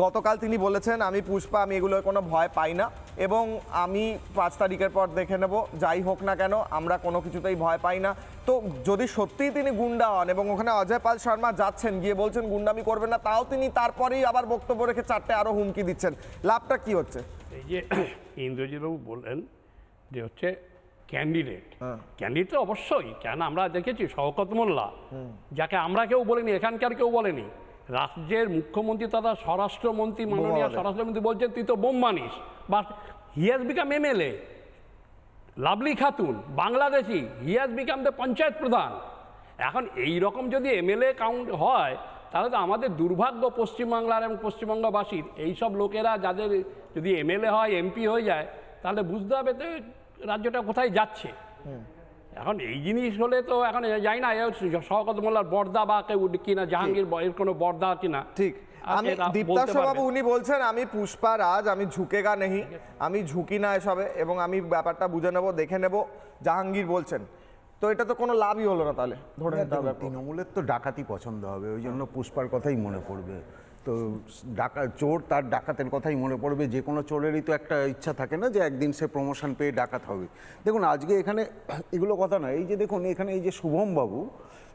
গতকাল তিনি বলেছেন আমি পুষ্পা, আমি এগুলোর কোনো ভয় পাই না এবং আমি 5 তারিখের পর দেখে নেব, যাই হোক না কেন আমরা কোনো কিছুতেই ভয় পাই না। তো যদি সত্যিই তিনি গুন্ডা হন এবং ওখানে অজয় পাল শর্মা যাচ্ছেন গিয়ে বলছেন গুন্ডামি করবেন না, তাও তিনি তারপরেই আবার বক্তব্য রেখে 4টে আরও হুমকি দিচ্ছেন, লাভটা কি হচ্ছে? এই যে ইন্দ্রজিৎবাবু বললেন যে হচ্ছে ক্যান্ডিডেট তো অবশ্যই, কেন আমরা দেখেছি শওকত মোল্লা, যাকে আমরা কেউ বলিনি, এখানকার কেউ বলেনি, রাজ্যের মুখ্যমন্ত্রী তথা স্বরাষ্ট্রমন্ত্রী মাননীয় স্বরাষ্ট্রমন্ত্রী বলছেন তুই তো বোম মানিস, but he has become MLA. Lovely Khatun Bangladeshi, he has become the panchayat pradhan. এখন এই রকম যদি এমএলএ কাউন্ট হয় তাহলে তো আমাদের দুর্ভাগ্য পশ্চিমবাংলার এবং পশ্চিমবঙ্গবাসীর, এইসব লোকেরা যাদের যদি এমএলএ হয় এমপি হয়ে যায় তাহলে বুঝতে হবে তো রাজ্যটা কোথায় যাচ্ছে। এখন এই জিনিস হলে তো এখন যাই না শওকত মোল্লার বর্দা বা কেউ কিনা জাহাঙ্গীর এর কোনো বর্দা কিনা। ঠিক, আমি দীপ্তাসবাবু উনি বলছেন আমি পুষ্পা রাজ, আমি ঝুঁকেগা নেই, আমি ঝুঁকি না এসবে এবং আমি ব্যাপারটা বুঝে নেব, দেখে নেব, জাহাঙ্গীর বলছেন। তো এটা তো কোনো লাভই হলো না তাহলে, ধরে নিতে হবে। তৃণমূলের তো ডাকাতি পছন্দ হবে, ওই জন্য পুষ্পার কথাই মনে পড়বে। তো চোর তার ডাকাতের কথাই মনে পড়বে। যে কোনো চোরেরই তো একটা ইচ্ছা থাকে না যে একদিন সে প্রমোশন পেয়ে ডাকাত হবে। দেখুন আজকে এখানে এগুলো কথা নয়, এই যে দেখুন এখানে এই যে শুভমবাবু,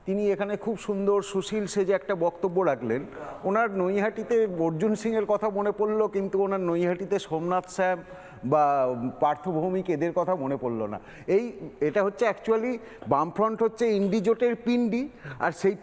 তিনি এখানে খুব সুন্দর সুশীল সেজে একটা বক্তব্য রাখলেন। ওনার নৈহাটিতে অর্জুন সিংয়ের কথা মনে পড়লো, কিন্তু ওনার নৈহাটিতে সোমনাথ শ্যাম বা পার্থ ভৌমিক এদের কথা মনে পড়লো না। এটা হচ্ছে অ্যাকচুয়ালি বামফ্রন্ট হচ্ছে ইন্ডি জোটের পিন্ডি, আর সেই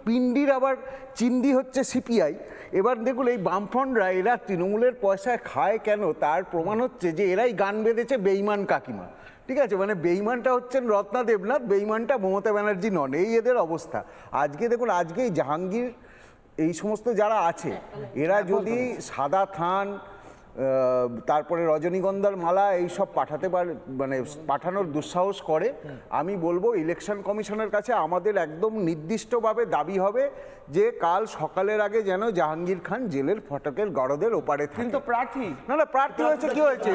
পিন্ডির আবার চিন্ডি হচ্ছে সিপিআই। এবার দেখুন এই বামফ্রন্টরা এরা তৃণমূলের পয়সায় খায় কেন তার প্রমাণ হচ্ছে যে এরাই গান বেঁধেছে বেঈমান কাকিমা। ঠিক আছে, মানে বেঈমানটা হচ্ছেন রত্না দেবনাথ, বেঈমানটা মমতা ব্যানার্জি নন, এই এদের অবস্থা। আজকে দেখুন আজকে জাহাঙ্গীর এই সমস্ত যারা আছে এরা যদি সাদা থান তারপরে রজনীগন্ধার মালা এইসব পাঠানোর দুঃসাহস করে, আমি বলবো ইলেকশন কমিশনের কাছে আমাদের একদম নির্দিষ্টভাবে দাবি হবে যে কাল সকালের আগে যেন জাহাঙ্গীর খান জেলের ফটকের গড়দের ওপারে থাকে। কিন্তু প্রার্থী না প্রার্থী হয়েছে, কি হয়েছে?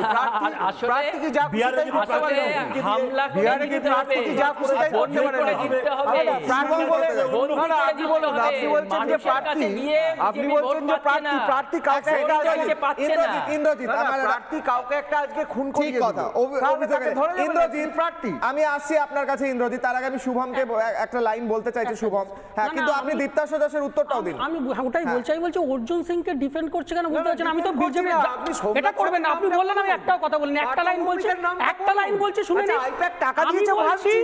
প্রার্থী কি যা খুশি তাই করতে পারে? হামলা করে বিহারে কি দিতে প্রার্থী হবে, কি যা খুশি তাই করতে পারে? করে দিতে হবে। প্রার্থী বলে বন্ধু না, করে আপনি দিতে বলুন, হবে। আপনি বলছেন যে মানুষের প্রার্থী, কাছে গিয়ে আপনি BJP বলছেন যে ভোট পাচ্ছে না। প্রার্থী কাউকে ভোট একটা চাইছে, পাচ্ছে না। ইন্দ্রজিৎ না, না, আমার প্রার্থী কাউকে একটা আজকে খুন ঠিক করিয়ে কথা দিল। তাহলে তাকে ধরে যাবে না, ইন্দ্রজিৎ তিনি প্রার্থী। আমি আসছি আপনার কাছে ইন্দ্রজিৎ, তার আগে আমি শুভমকে একটা লাইন বলতে চাইছি। শুভম, হ্যাঁ, না, কিন্তু না, আপনি আমি- দীপ্তাংশু দাসের উত্তরটাও দিন। আমি ওটাই বলছি, আমি বলছি অর্জুন সিংকে ডিফেন্ড করছে কেন বুঝতে পারছেন? আমি তো defend করছি বিজেপি না, আপনি সৌগত এটা করবেন না, আপনি সাহেবের বললেন, আমি নামটা একটাও কথা বলিনি, একটা লাইন বলছি, একটা লাইন বলছি, শুনে আচ্ছা, নিন। আইপ্যাক টাকা আমি দিয়েছে বলছি, ভাবছি,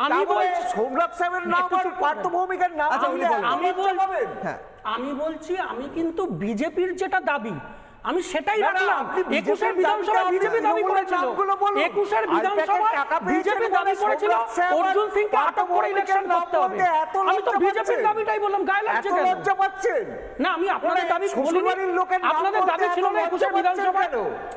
আমি তারপরে বলছি সৌগত সাহেবের নাম একটু আর চুপ করুন। পার্থ ভৌমিকের নাম আচ্ছা, উনি বলুন। হ্যাঁ, আমি বলছি আমি কিন্তু বিজেপির যেটা দাবি আমি সেটাই না, না, রাখলাম। আপনি 21-এর বিজেপির বিধানসভা দাবিটা বিজেপি দাবি তৃণমূলের করেছিল, নামগুলো বলুন। 21-এর আইপ্যাকের বিধানসভা টাকা পেয়েছেন বিজেপি দাবি বলে করেছিল সৌগত সাহেব আর অর্জুন সিংকে পার্থ আটক করে ইলেকশন ভৌমিকের নাম করতে হবে। বলতে এত আমি তো লজ্জা বিজেপির পাচ্ছেন? দাবিটাই বললাম, গায়ে লাগছে এত কেন? লজ্জা পাচ্ছেন? না, আমি আপনাদের দাবি শ্বশুরবাড়ির লোকের নাম আপনাদের বলতে দাবি এত ছিল না লজ্জা 21-এর পাচ্ছেন বিধানসভা কেন?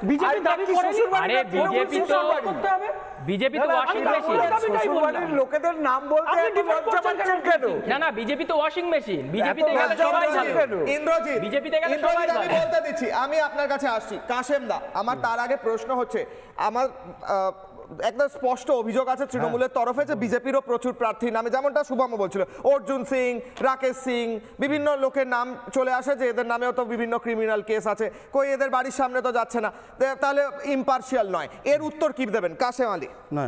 বিজেপি আইপ্যাক দাবি কি করেনি। শ্বশুরবাড়ির আরে না তৃণমূল বিজেপি তো শ্বশুরবাড়ি? করতে হবে। বিজেপি তো না, না, ওয়াশিং আপনি মেশিন। আপনাদের দাবিটাই শ্বশুরবাড়ির বললাম। লোকেদের নাম বলতে আপনি এত defend লজ্জা করছেন পাচ্ছেন কেন? কেন? না বিজেপি তো ওয়াশিং মেশিন। বিজেপিতে এত গেলে লজ্জা সবাই পাচ্ছেন জানে। কেন? ইন্দ্রজিৎ, বিজেপিতে গেলে ইন্দ্রজিৎ, সবাই আমি জানে। বলতে দিচ্ছি, আমি আপনার কাছে আসছি। কাশেম দা, আমার তার আগে প্রশ্ন হচ্ছে, আমার একদম স্পষ্ট অভিযোগ আছে তৃণমূলের তরফে যে বিজেপিরও প্রচুর প্রার্থীর নামে, যেমনটা শুভম বলছিল, অর্জুন সিং, রাকেশ সিং, বিভিন্ন লোকের নাম চলে আসে যে এদের নামেও তো বিভিন্ন ক্রিমিনাল কেস আছে, কই এদের বাড়ির সামনে তো যাচ্ছে না, তাহলে ইম্পার্শিয়াল নয়। এর উত্তর কি দেবেন কাশেম আলী? না,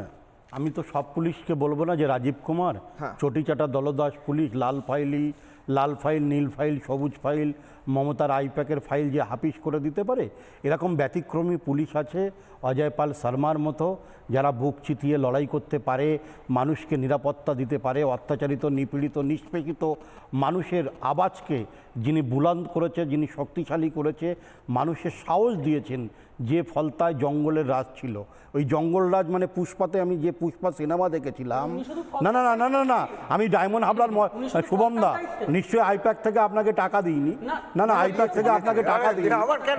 আমি তো সব পুলিশকে বলবো না যে রাজীব কুমার, চটিচাটা দলদাস পুলিশ, লাল ফাইল, নীল ফাইল, সবুজ ফাইল, মমতার আইপ্যাকের ফাইল যে হাফিস করে দিতে পারে, এরকম ব্যতিক্রমী পুলিশ আছে অজয় পাল শর্মার মতো, যারা বুক চিতিয়ে লড়াই করতে পারে, মানুষকে নিরাপত্তা দিতে পারে, অত্যাচারিত, নিপীড়িত, নিষ্পেষিত মানুষের আওয়াজকে যিনি বুলন্দ করেছে, যিনি শক্তিশালী করেছে, মানুষের সাহস দিয়েছেন। যে ফলতায় জঙ্গলের রাজ ছিল, ওই জঙ্গল রাজ মানে পুষ্পাতে, আমি যে পুষ্পা সিনেমা দেখেছিলাম, না না না না না না আমি ডায়মন্ড হাবলার শুভম দা নিশ্চয়ই আইপ্যাক থেকে আপনাকে টাকা দিইনি, না না আইপ্যাক থেকে আপনাকে টাকা দিইনি,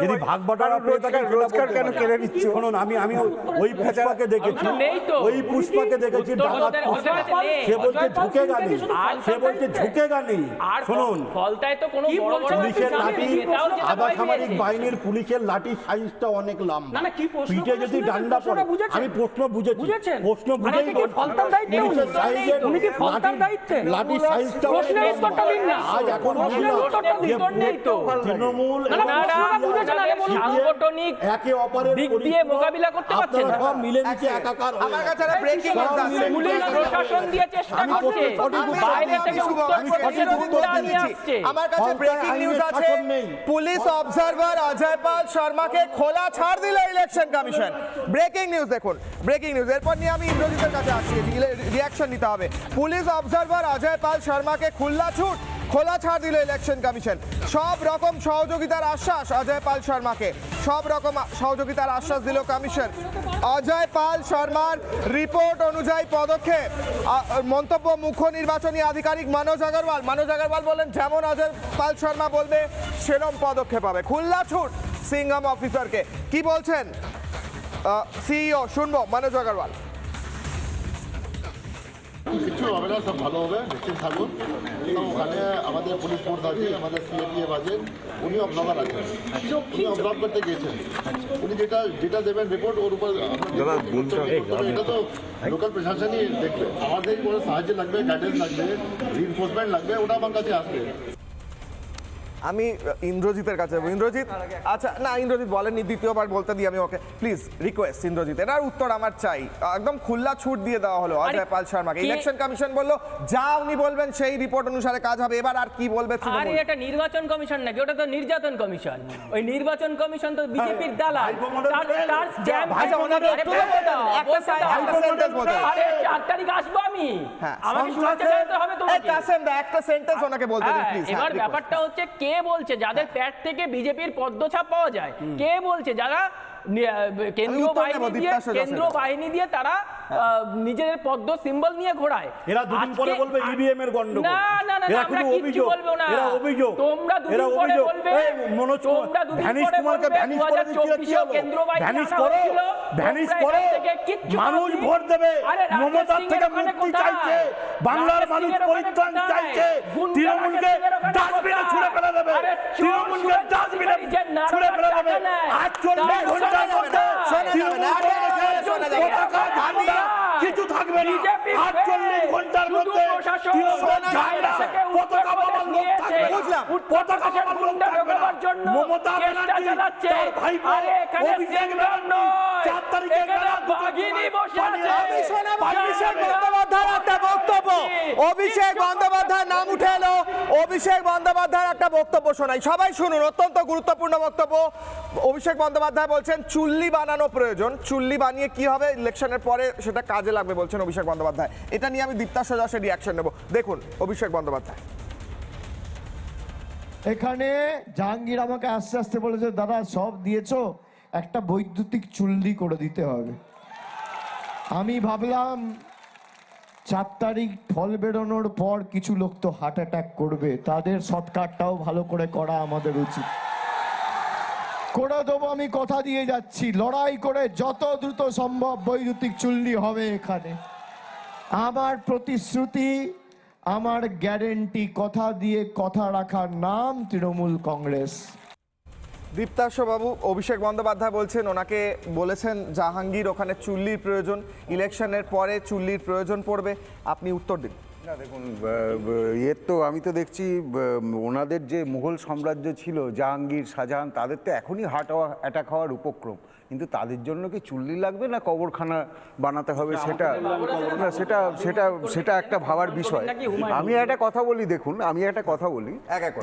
যদি ভাগ বাটোয়ারা পেয়ে থাকেন রোজগার কেন কেড়ে নিচ্ছ? শুনুন, আমি ওই পুষ্পাকে দেখেছি, নেই তো। ওই পুষ্পাকে দেখেছি, উত্তর ডাকাত ওদের পুষ্পা, নেই। সে বলছে ঝুঁকেগা নেই, আর সে বলছে ঝুঁকেগা নেই। আর শুনুন, ফলতায় তো কোনো বড় বড় পুলিশের লাঠি, নেতাও যেতে আধা ভয় সামরিক পেয়েছে। বাহিনীর পুলিশের লাঠির সাইজটা অনেক লম্বা, না, না, কি প্রশ্ন পিঠে করে যদি শুনেছেন? ডান্ডা পড়ে, প্রশ্নটা বুঝেছেন? আমি প্রশ্ন বুঝেছি, বুঝেছেন? প্রশ্ন মানে বুঝেই কি ফলতার দায়িত্বে পুলিশের উনি? সাইজের উনি কি ফলতার লাঠির- দায়িত্বে? লাঠির সাইজটা অনেক প্রশ্নের উত্তরটা দিন না। লম্বা। আজ এখন প্রশ্নের বুঝলাম উত্তরটা দিন। যে উত্তর নেই তো। তৃণমূল না, না, এবং প্রশ্নটা CPI বুঝেছেন, আগে বলুন। সাংগঠনিক একে অপরের দিক দিয়ে পরিপূরক, মোকাবিলা করতে পারছেন আপনারা না। সব মিলেমিশে একাকার হয়ে আমার কাছে গেছেন। একটা ব্রেকিং নিউজ আছে। পুলিশ প্রশাসন দিয়ে চেষ্টা আমি করছে, সঠিক উত্তর বাইরে দিচ্ছি। থেকে আমি উত্তর সঠিক প্রদেশের উত্তর গুন্ডা দিচ্ছি। নিয়ে আসছে। আমার কাছে ফলতায় ব্রেকিং আইনের নিউজ আছে, শাসন নেই। পুলিশ অবজারভার অজয় পাল শর্মাকে খোলা ছাড় দিল ইলেকশন কমিশন। ব্রেকিং নিউজ দেখুন, ব্রেকিং নিউজ। এরপর নিয়ে আমি ইন্দ্রজিতের কাছে আসছি, রিয়াকশন নিতে হবে। পুলিশ অবজারভার অজয় পাল শর্মাকে খোলা ছাড় দিল ইলেকশন কমিশন। সব রকম সহযোগিতার আশ্বাস অজয় পাল শর্মাকে, সব রকম সহযোগিতার আশ্বাস দিল কমিশন। অজয় পাল শর্মার রিপোর্ট অনুযায়ী পদক্ষেপ। মন্তব্য মুখ্য নির্বাচনী আধিকারিক মনোজ আগরওয়াল বলেন, যেমন অজয় পাল শর্মা বলবে সেরকম পদক্ষেপ হবে। খুল্লা ছুট সিংহাম অফিসারকে। কি বলছেন সিইও, শুনবো মনোজ আগরওয়াল। কিছু হবে না, সব ভালো হবে, নিশ্চিত থাকুন। ওখানে আমাদের পুলিশ ফোর্স আছে, আমাদের সিএপিএফ আছে, উনি অবজার্ভার আছেন, উনি অবজার্ভ করতে গিয়েছেন। উনি যেটা দেবেন রিপোর্ট, ওর উপর এটা তো লোকাল প্রশাসনই দেখবে। আমাদের কোনো সাহায্য লাগবে, গাইডেন্স লাগবে, রিনফোর্সমেন্ট লাগবে, ওটা আমার কাছে আসবে। আমি ইন্দ্রজিতের কাছে যাবো। ইন্দ্রজিৎ, আচ্ছা না, ইন্দ্রজিৎ বলেননি, দ্বিতীয়বার বলতে দিই আমি ওকে। প্লিজ রিকোয়েস্ট ইন্দ্রজিৎ, এটার উত্তর আমার চাই। একদম খোলা ছুট দিয়ে দেওয়া হলো অজয় পাল শর্মাকে। ইলেকশন কমিশন বললো যা উনি বলবেন সেই রিপোর্ট অনুসারে কাজ হবে। এবার আর কি বলবে আরে তৃণমূল? এটা নির্বাচন কমিশন নাকি, ওটা তো নির্যাতন কমিশন। ওই নির্বাচন কমিশন তো বিজেপির দালাল। তার স্ট্যাম্প ভাইজা, ওনাদের আরে উত্তর বলতে দাও, একটা বলতে দাও। একটা sentence বলতে দাও। আরে 4 তারিখ আসবো আমি, হ্যাঁ, আমাকে শুনতে জানতে হবে এই তোমাকে। কাসেম দা, একটা সেন্টেন্স ওনাকে বলতে দিন প্লিজ। এবার ব্যাপারটা হচ্ছে কে বলছে যাদের প্যাট থেকে বিজেপির পদ্মছাপ পাওয়া যায়, কে বলছে যারা কেন্দ্রীয় বাহিনী দিয়ে তারা নিজেদের পদ্ম সিম্বল নিয়ে ঘোরায়। এরা দুদিন পরে বলবে ইভিএম এর গন্ডগোল। না না না, এরা আমরা শুধু কিচ্ছু অভিযোগ, বলবো না। এরা অভিযোগ, তোমরা দুদিন পরে বলবে, মনোজ তোমরা দুদিন ভ্যানিশ পরে কুমারকে বলবে ভ্যানিশ করে দিচ্ছিল, কি 2024 হলো? কেন্দ্রীয় বাহিনী ভ্যানিশ আনা করো, হয়েছিল, ভ্যানিশ তোমরা করো। এখান থেকে কিচ্ছু মানুষ পাওনি। ভোট দেবে, আরে রাকেশ মমতার সিংয়ের থেকে ওখানে মুক্তি কোথায়? চাইছে, বাংলার রাকেশ মানুষ সিংয়ের ওখানে পরিত্রাণ কোথায়? চাইছে, গুন্ডা তৃণমূলকে রাকেশ সিংয়ের ওখানে ডাস্টবিনে কোথায়? ছুঁড়ে ফেলে দেবে, আরে তৃণমূলকে ডাস্টবিনে যে ছুঁড়ে ফেলে নারকেল দেবে। টাকা নেয়, 48 ঘন্টার মধ্যে তৃণমূল কংগ্রেসের পতাকা ঝান্ডা কিছু থাকবে না। 48 ঘন্টার মধ্যে তৃণমূল ঝান্ডা পতাকা বাবার লোক থাকবে না। পতাকা বাবার লোক থাকবে না। মমতা ব্যানার্জি তার ভাইপো অভিষেক ব্যানার্জি 4 তারিখে বেলা বাঘিনী বসে আছে। অভিষেক বন্দ্যোপাধ্যায়ের একটা বক্তব্য, অভিষেক বন্দ্যোপাধ্যায়ের নাম উঠে এলো, অভিষেক বন্দ্যোপাধ্যায়ের একটা বক্তব্য শোনাই, সবাই শুনুন, অত্যন্ত গুরুত্বপূর্ণ বক্তব্য। অভিষেক বন্দ্যোপাধ্যায় বলছেন চুল্লি বানানো প্রয়োজন, চুল্লি বানিয়ে কি হবে ইলেকশনের পরে সেটা কাজে লাগবে বলছেন অভিষেক বন্দ্যোপাধ্যায়। এটা নিয়ে আমি দীপ্তাশ্ব দাসের রিয়াকশন নেব, দেখুন অভিষেক বন্দ্যোপাধ্যায়। এখানে জাহাঙ্গীর আমাকে আস্তে আস্তে বলেছে, দাদা সব দিয়েছো, একটা বৈদ্যুতিক চুল্লি করে দিতে হবে। আমি ভাবলাম 4 তারিখ ফল বেরোনোর পর কিছু লোক তো হার্ট অ্যাটাক করবে, তাদের শর্টকাটটাও ভালো করে করা আমাদের উচিত। করে দেবো, আমি কথা দিয়ে যাচ্ছি, লড়াই করে যত দ্রুত সম্ভব বৈদ্যুতিক চুল্লি হবে এখানে। আমার প্রতিশ্রুতি, আমার গ্যারেন্টি, কথা দিয়ে কথা রাখার নাম তৃণমূল কংগ্রেস। দীপ্তাশ্ব বাবু, অভিষেক বন্দ্যোপাধ্যায় বলছেন ওনাকে বলেছেন জাহাঙ্গীর ওখানে চুল্লির প্রয়োজন, ইলেকশনের পরে চুল্লির প্রয়োজন পড়বে, আপনি উত্তর দিন। না দেখুন, এর তো আমি তো দেখছি ওনাদের যে মুঘল সাম্রাজ্য ছিল, জাহাঙ্গীর, শাহজাহান, তাদের তো এখনই হার্ট অ্যাটাক হওয়ার উপক্রম, কিন্তু তাদের জন্য কি চুল্লি লাগবে না কবরখানা বানাতে হবে, সেটা সেটা সেটা সেটা একটা ভাবার বিষয়। আমি একটা কথা বলি, দেখুন আমি একটা কথা বলি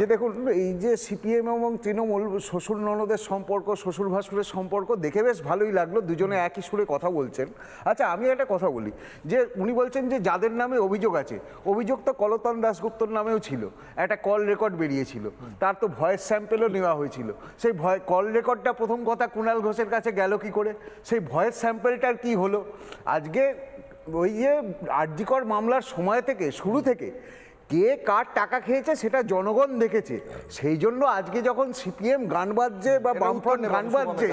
যে দেখুন, এই যে সিপিএম এবং তৃণমূল শ্বশুর ননদের সম্পর্ক, শ্বশুর ভাসুরের সম্পর্ক দেখে বেশ ভালোই লাগলো, দুজনে একই সুরে কথা বলছেন। আচ্ছা আমি একটা কথা বলি, যে উনি বলছেন যে যাদের নামে অভিযোগ আছে, অভিযোগ তো কলতান দাশগুপ্তর নামেও ছিল, একটা কল রেকর্ড বেরিয়েছিল, তার তো ভয়েস স্যাম্পেলও নেওয়া হয়েছিল। সেই কল রেকর্ডটা প্রথম কথা কুণাল ঘোষের কাছে গেল কি করে, সেই ভয়েস স্যাম্পেলটার কি হলো? আজকে ওই যে আরজিকর মামলার সময় থেকে, শুরু থেকে কে কার টাকা খেয়েছে সেটা জনগণ দেখেছে। সেই জন্য আজকে যখন সিপিএম গান বাজছে বা বামফ্রন্ট গান বাজছে,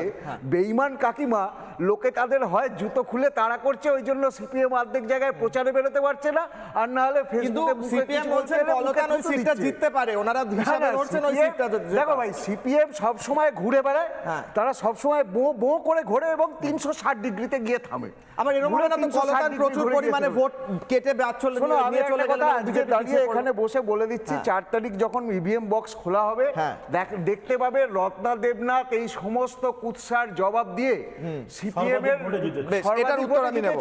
বেঈমান কাকিমা লোকে তাদের হয় জুতো খুলে তাড়া করছে, ওই জন্য সিপিএম অর্ধেক জায়গায় প্রচারে বেরোতে পারছে না, আর না হলে ফেসবুকে সিপিএম বলছেন কলকাতা ওই সিটটা জিততে পারে, ওনারা হিসাবে করছেন ওই সিটটা। দেখো ভাই, সিপিএম সব সময় ঘুরে বেড়ায়, তারা সব সময় বো করে ঘোরে এবং 360 ডিগ্রিতে গিয়ে থামে। আমার এরকম মনে না তো কলকাতা প্রচুর পরিমাণে ভোট কেটে চলে নিয়ে চলে গেল। আজকে দাঁড়িয়ে এখানে বসে বলে দিচ্ছি, 4 তারিখ যখন ইভিএম বক্স খোলা হবে, দেখতে পাবে রত্না দেবনাথ এই সমস্ত কুৎসার জবাব দিয়ে সিপিএম এর এটার উত্তর আমি নেব,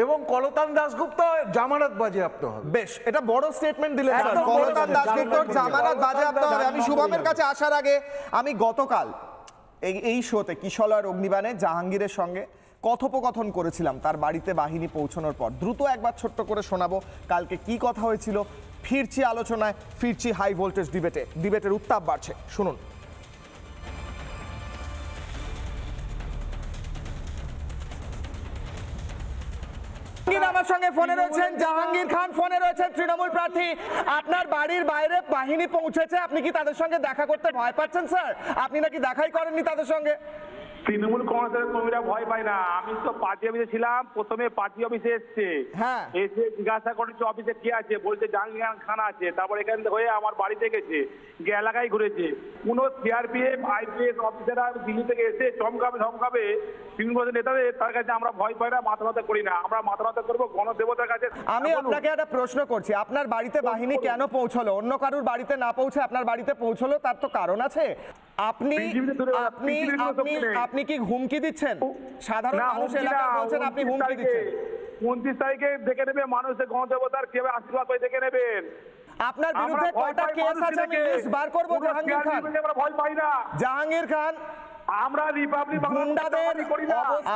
এবং কলতান দাশগুপ্ত জামানত বাজেয়াপ্ত হবে। বেশ, এটা বড় স্টেটমেন্ট দিলেন স্যার, কলতান দাশগুপ্তর জামানত বাজেয়াপ্ত হবে। আমি শুভমের কাছে আসার আগে, আমি গতকাল এই শোতে কিশলয় অগ্নিবাণে জাহাঙ্গীরের সঙ্গে কথোপকথন করেছিলাম তার বাড়িতে বাহিনী পৌঁছানোর পর। দ্রুত একবার ছোট্ট করে শোনাবো কালকে কি কথা হয়েছিল। ফিরছি আলোচনায়, ফিরছি হাই ভোল্টেজ ডিবেটের উত্তাপ বাড়ছে, শুনুন। আমার সঙ্গে ফোনে রয়েছেন জাহাঙ্গীর খান, ফোনে রয়েছেন তৃণমূল প্রার্থী। আপনার বাড়ির বাইরে বাহিনী পৌঁছেছে, আপনি কি তাদের সঙ্গে দেখা করতে ভয় পাচ্ছেন স্যার? আপনি নাকি দেখাই করেননি তাদের সঙ্গে। তৃণমূল কংগ্রেসের কর্মীরা ভয় পায় না। আমি তো পার্টি অফিসে ছিলাম, প্রথমে পার্টি অফিসে এসছে, এসে জিজ্ঞাসা করেছে অফিসে কি আছে, বলছে জাহাঙ্গীর খান আছে। তারপর এখান থেকে হয়ে আমার বাড়িতে গেছে, গিয়ে এলাকায় ঘুরেছে। কোনো সিআরপিএফ আইপিএস অফিসাররা দিল্লি থেকে এসে ধমকাবে তৃণমূল নেতাদের, তার কাছে আমরা ভয় পাই না, মাথা ব্যথা করি না। আমরা মাথা ব্যথা করবো গণদেবতার কাছে। আমি আপনাকে একটা প্রশ্ন করছি, আপনার বাড়িতে বাহিনী কেন পৌঁছলো? অন্য কারুর বাড়িতে না পৌঁছে আপনার বাড়িতে পৌঁছলো, তার তো কারণ আছে। আপনি কি হুমকি দিচ্ছেন? সাধারণ মানুষ এলাকায় বলছেন আপনি হুমকি দিচ্ছেন। 29 তারিখে দেখে নেবে মানুষের গণদেবতার কিভাবে আশীর্বাদ করে দেখে নেবেন। আপনার বিরুদ্ধে কয়টা কেস আছে আমি লিস্ট বার করব। জাহাঙ্গীর খান, আমরা ভয় পাই না। জাহাঙ্গীর খান, আমরা রিপাবলিক গুন্ডাদের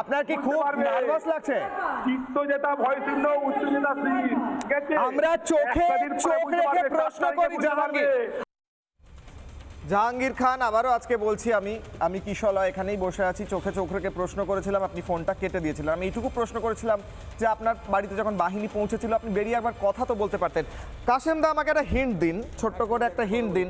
আপনার কি খুব নার্ভাস লাগছে? চিত্ত যেটা ভয় শূন্য, উচ্চ যেটা স্থির, ঠিক আছে? আমরা চোখে চোখ রেখে প্রশ্ন করি জাহাঙ্গীর। জাহাঙ্গীর খান, আবারও আজকে বলছি আমি কিশলয় এখানেই বসে আছি, চোখে চোখ রেখে প্রশ্ন করেছিলাম, আপনি ফোনটা কেটে দিয়েছিলেন। আমি এইটুকু প্রশ্ন করেছিলাম যে আপনার বাড়িতে যখন বাহিনী পৌঁছেছিল আপনি বেরিয়ে একবার কথা তো বলতে পারতেন। কাশেম দা আমাকে একটা হিন্ট দিন, ছোট্ট করে একটা হিন্ট দিন।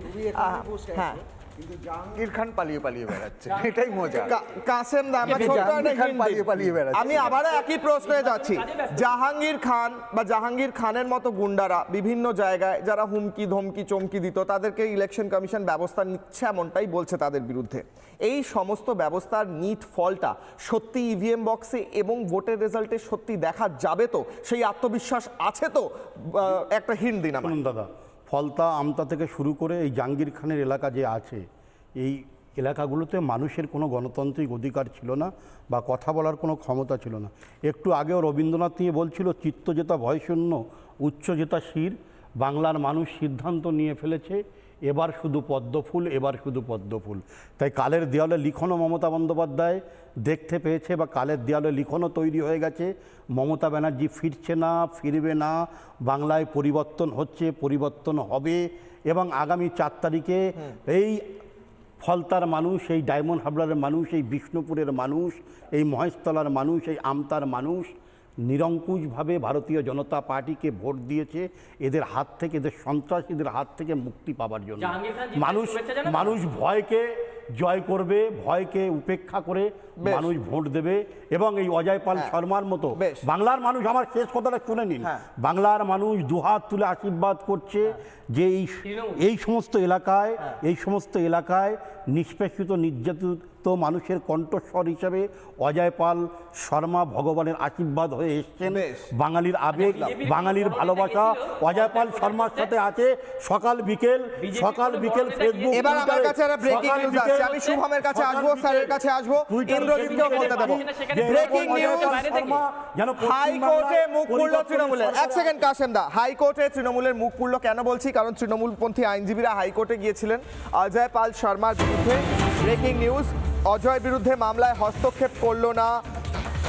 হ্যাঁ, কিন্তু জাহাঙ্গীর খান পালিয়ে পালিয়ে বেড়াচ্ছে, এটাই মজা। কাশেম দা আমার ছোট্ট একটা hint দিন। পালিয়ে পালিয়ে বেড়াচ্ছে। আমি আবারও একই প্রশ্নে যাচ্ছি। জাহাঙ্গীর খান বা জাহাঙ্গীর খানের মতো গুন্ডারা বিভিন্ন জায়গায় যারা হুমকি ধমকি চমকি দিত, তাদেরকে ইলেকশন কমিশন ব্যবস্থা নিচ্ছে এমনটাই বলছে তাদের বিরুদ্ধে। এই সমস্ত ব্যবস্থার নিট ফলটা সত্যি ইভিএম বক্সে এবং ভোটের রেজাল্টে সত্যি দেখা যাবে তো? সেই আত্মবিশ্বাস আছে তো? একটা হিন্ট দিন আমার। দাদা, ফলতা আমতা থেকে শুরু করে এই জাহাঙ্গীর খানের এলাকা যে আছে, এই এলাকাগুলোতে মানুষের কোনো গণতান্ত্রিক অধিকার ছিল না বা কথা বলার কোনো ক্ষমতা ছিল না। একটু আগেও রবীন্দ্রনাথ নিয়ে বলছিল, চিত্ত জেতা ভয়শূন্য, উচ্চ জেতা শির। বাংলার মানুষ সিদ্ধান্ত নিয়ে ফেলেছে, এবার শুধু পদ্মফুল, এবার শুধু পদ্মফুল। তাই কালের দেওয়ালে লিখনও মমতা বন্দ্যোপাধ্যায় দেখতে পেয়েছে বা কালের দেওয়ালে লিখনও তৈরি হয়ে গেছে। মমতা ব্যানার্জি ফিরছে না, ফিরবে না, বাংলায় পরিবর্তন হচ্ছে, পরিবর্তন হবে। এবং আগামী 4 তারিখে এই ফলতার মানুষ, এই ডায়মন্ড হারবারের মানুষ, এই বিষ্ণুপুরের মানুষ, এই মহেশতলার মানুষ, এই আমতার মানুষ নিরঙ্কুশভাবে ভারতীয় জনতা পার্টিকে ভোট দিয়েছে এদের হাত থেকে, এদের সন্ত্রাসীদের হাত থেকে মুক্তি পাওয়ার জন্য। মানুষ ভয়কে জয় করবে, ভয়কে উপেক্ষা করে মানুষ ভোট দেবে। এবং এই অজয় পাল শর্মার মতো বাংলার মানুষ, আমার শেষ কথাটা শুনে নিন, বাংলার মানুষ দুহাত তুলে আশীর্বাদ করছে যে এই সমস্ত এলাকায় নিষ্পেষিত নির্যাতিত মানুষের কণ্ঠস্বর হিসাবে অজয় পাল শর্মা ভগবানের আশীর্বাদ হয়ে এসছেন। বাঙালির আবেগ, বাঙালির ভালোবাসা অজয় পাল শর্মার সাথে আছে। সকাল বিকেল ফেসবুক। এবার আমার কাছে একটা ব্রেকিং নিউজ আছে, আমি শুভমের কাছে আসবো, স্যারের কাছে আসবো, ইন্দ্রজিৎকেও বলতে দেবো। ব্রেকিং নিউজ, হাইকোর্টে মুখ খুলল তৃণমূলের। এক সেকেন্ড কাশেম দা, হাইকোর্টে তৃণমূলের মুখ খুলল কেন বলছি, কারণ তৃণমূলপন্থী আইনজীবীরা হাইকোর্টে গিয়েছিলেন অজয় পাল শর্মার বিরুদ্ধে। ব্রেকিং নিউজ, অজয়ের বিরুদ্ধে মামলায় হস্তক্ষেপ করল না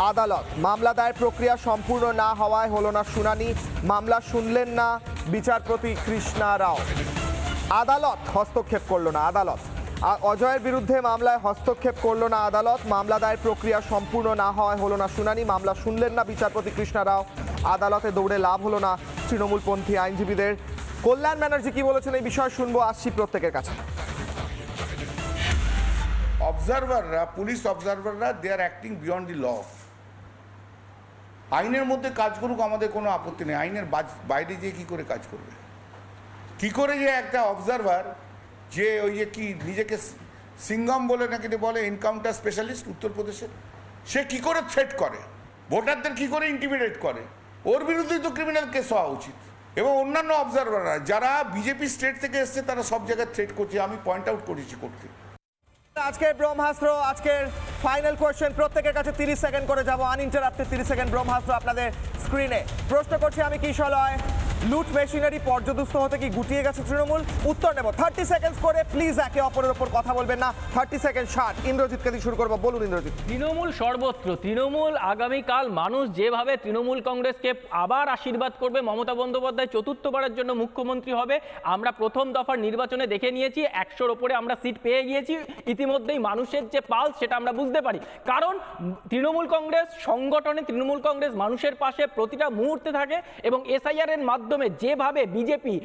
আদালত। মামলা দায়ের প্রক্রিয়া সম্পূর্ণ না হওয়ায় হলো না শুনানি। মামলা শুনলেন না বিচারপতি কৃষ্ণা রাও। আদালত হস্তক্ষেপ করল না, আদালত অজয়ের বিরুদ্ধে মামলায় হস্তক্ষেপ করল না আদালত। মামলা দায়ের প্রক্রিয়া সম্পূর্ণ না হওয়ায় হলো না শুনানি। মামলা শুনলেন না বিচারপতি কৃষ্ণা রাও। আদালতে দৌড়ে লাভ হলো না তৃণমূলপন্থী আইনজীবীদের। কল্যাণ ব্যানার্জি কি বলেছেন এই বিষয়ে শুনবো, আসছি প্রত্যেকের কাছে। অবজারভাররা, পুলিশ অবজারভাররা, they are acting beyond the law. আইনের মধ্যে কাজ করুক, আমাদের কোনো আপত্তি নেই। আইনের বাইরে গিয়ে কী করে কাজ করবে? কি করে যে একটা অবজারভার, যে ওই যে কি নিজেকে সিঙ্গম বলে নাকি বলে, এনকাউন্টার স্পেশালিস্ট উত্তরপ্রদেশের, সে কি করে থ্রেট করে, ভোটারদের কি করে ইন্টিমিডেট করে, ওর বিরুদ্ধেই তো ক্রিমিনাল কেস হওয়া উচিত। এবং অন্যান্য অবজারভাররা যারা বিজেপি স্টেট থেকে এসছে, তারা সব জায়গায় থ্রেট করছে, আমি পয়েন্ট আউট করেছি করতে। আজকের ব্রহ্মাস্ত্র, আজকের ফাইনাল কোয়েশ্চেন, প্রত্যেকের কাছে 30 সেকেন্ড করে যাব, আনইন্টারাপ্টেড 30 সেকেন্ড ব্রহ্মাস্ত্র আপনাদের স্ক্রিনে। প্রশ্ন করছি আমি, কিশলয় লুট মেশিনারি পর্যদুস্ত হতে কি গুটিয়ে গেছে তৃণমূল? উত্তর নেব 30 সেকেন্ড করে, প্লিজ একে অপরের ওপর কথা বলবেন না। 30 সেকেন্ড শার্ট। ইন্দ্রজিৎকে দিয়ে শুরু করবো, বলুন ইন্দ্রজিৎ। তৃণমূল সর্বত্র, তৃণমূল আগামীকাল মানুষ যেভাবে তৃণমূল কংগ্রেসকে আবার আশীর্বাদ করবে, মমতা বন্দ্যোপাধ্যায় চতুর্থবারের জন্য মুখ্যমন্ত্রী হবে। আমরা প্রথম দফার নির্বাচনে দেখে নিয়েছি, 100-র ওপরে আমরা সিট পেয়ে গিয়েছি। ইতিমধ্যেই মানুষের যে পালস সেটা আমরা বুঝতে পারি, কারণ তৃণমূল কংগ্রেস সংগঠনে, তৃণমূল কংগ্রেস মানুষের পাশে প্রতিটা মুহূর্তে থাকে। এবং এসআইআর এর মাধ্যমে যেভাবে বিজেপি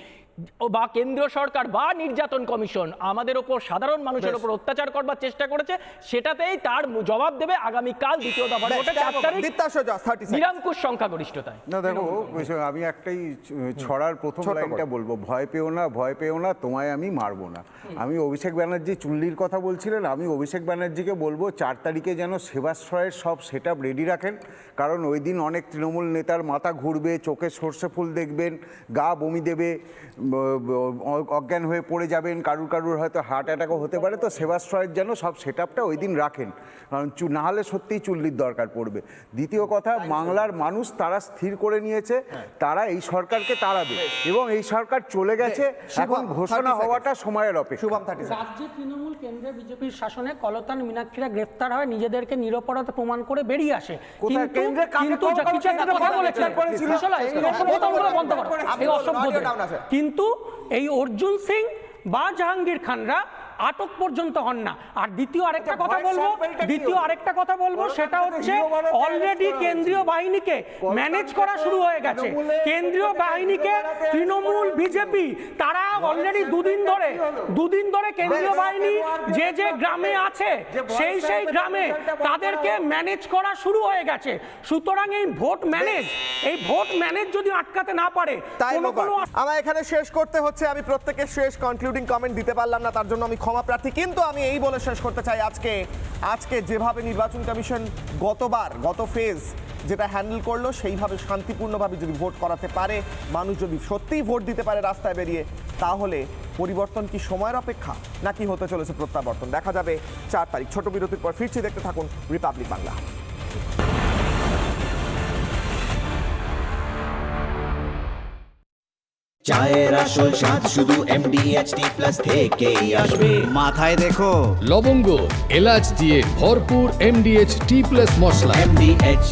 বা কেন্দ্রীয় সরকার বা নির্যাতন কমিশন আমাদের ওপর, সাধারণ মানুষের ওপর অত্যাচার করবার চেষ্টা করেছে, সেটাতেই তার জবাব দেবে আগামীকাল দ্বিতীয় দফার ভোটে 4 তারিখ নিরঙ্কুশ সংখ্যাগরিষ্ঠতায়। না দেখো, আমি একটাই ছড়ার প্রথম লাইনটা বলবো, ভয় পেও না, ভয় পেও না, তোমায় আমি মারবো না। আমি অভিষেক ব্যানার্জি চুল্লির কথা বলছিলেন, আমি অভিষেক ব্যানার্জিকে বলবো 4 তারিখে যেন সেবাশ্রয়ের সব সেট আপ রেডি রাখেন। কারণ ওই দিন অনেক তৃণমূল নেতার মাথা ঘুরবে, চোখে সর্ষে ফুল দেখবেন, গা বমি দেবে, অজ্ঞান হয়ে পড়ে যাবেন, কারুর হয়তো হার্ট অ্যাটাকও হতে পারে। তো সেবাশ্রয়ের যেন সব সেট আপটা ওই দিন রাখেন, কারণ না হলে সত্যিই চুল্লির দরকার পড়বে। দ্বিতীয় কথা, বাংলার মানুষ তারা স্থির করে নিয়েছে, তারা এই সরকারকে তাড়াবে এবং এই সরকার চলে গেছে, এখন ঘোষণা হওয়াটা সময়ের অপেক্ষা। রাজ্যে তৃণমূল, কেন্দ্রে বিজেপির শাসনে কলতান মীনাক্ষীরা গ্রেফতার হয়, নিজেদেরকে নিরপরাধ প্রমাণ করে বেরিয়ে আসে। কিন্তু এই অর্জুন সিং বা জাহাঙ্গীর খানরা আটক পর্যন্ত হন না। আর দ্বিতীয় আরেকটা কথা বলবো সেটা হচ্ছে অলরেডি কেন্দ্রীয় বাহিনীকে ম্যানেজ করা শুরু হয়ে গেছে। কেন্দ্রীয় বাহিনীকে তৃণমূল বিজেপি তারা অলরেডি দুদিন ধরে কেন্দ্রীয় বাহিনী যে গ্রামে আছে সেই গ্রামে তাদেরকে ম্যানেজ করা শুরু হয়ে গেছে। সুতরাং এই ভোট ম্যানেজ যদি আটকাতে না পারে, তাই আমার এখানে শেষ করতে হচ্ছে। আমি প্রত্যেকের শেষ কনক্লুডিং কমেন্ট দিতে পারলাম না, তার জন্য আমি ক্ষমা প্রার্থী। কিন্তু আমি এই বলে শেষ করতে চাই, আজকে যেভাবে নির্বাচন কমিশন গত ফেজ যেটা হ্যান্ডেল করলো সেইভাবে শান্তিপূর্ণভাবে যদি ভোট করাতে পারে, মানুষ যদি সত্যিই ভোট দিতে পারে রাস্তায় বেরিয়ে, তাহলে পরিবর্তন কি সময়ের অপেক্ষা নাকি হতে চলেছে প্রত্যাবর্তন, দেখা যাবে 4 তারিখ। ছোট বিরতির পর ফিরছি, দেখতে থাকুন রিপাবলিক বাংলা। চায়ের আসল স্বাদ শুধু MDHT+ থেকেই আসবে। মাথায় দেখো লবঙ্গ এলাচ দিয়ে ভরপুর MDH T+ মশলা। MDH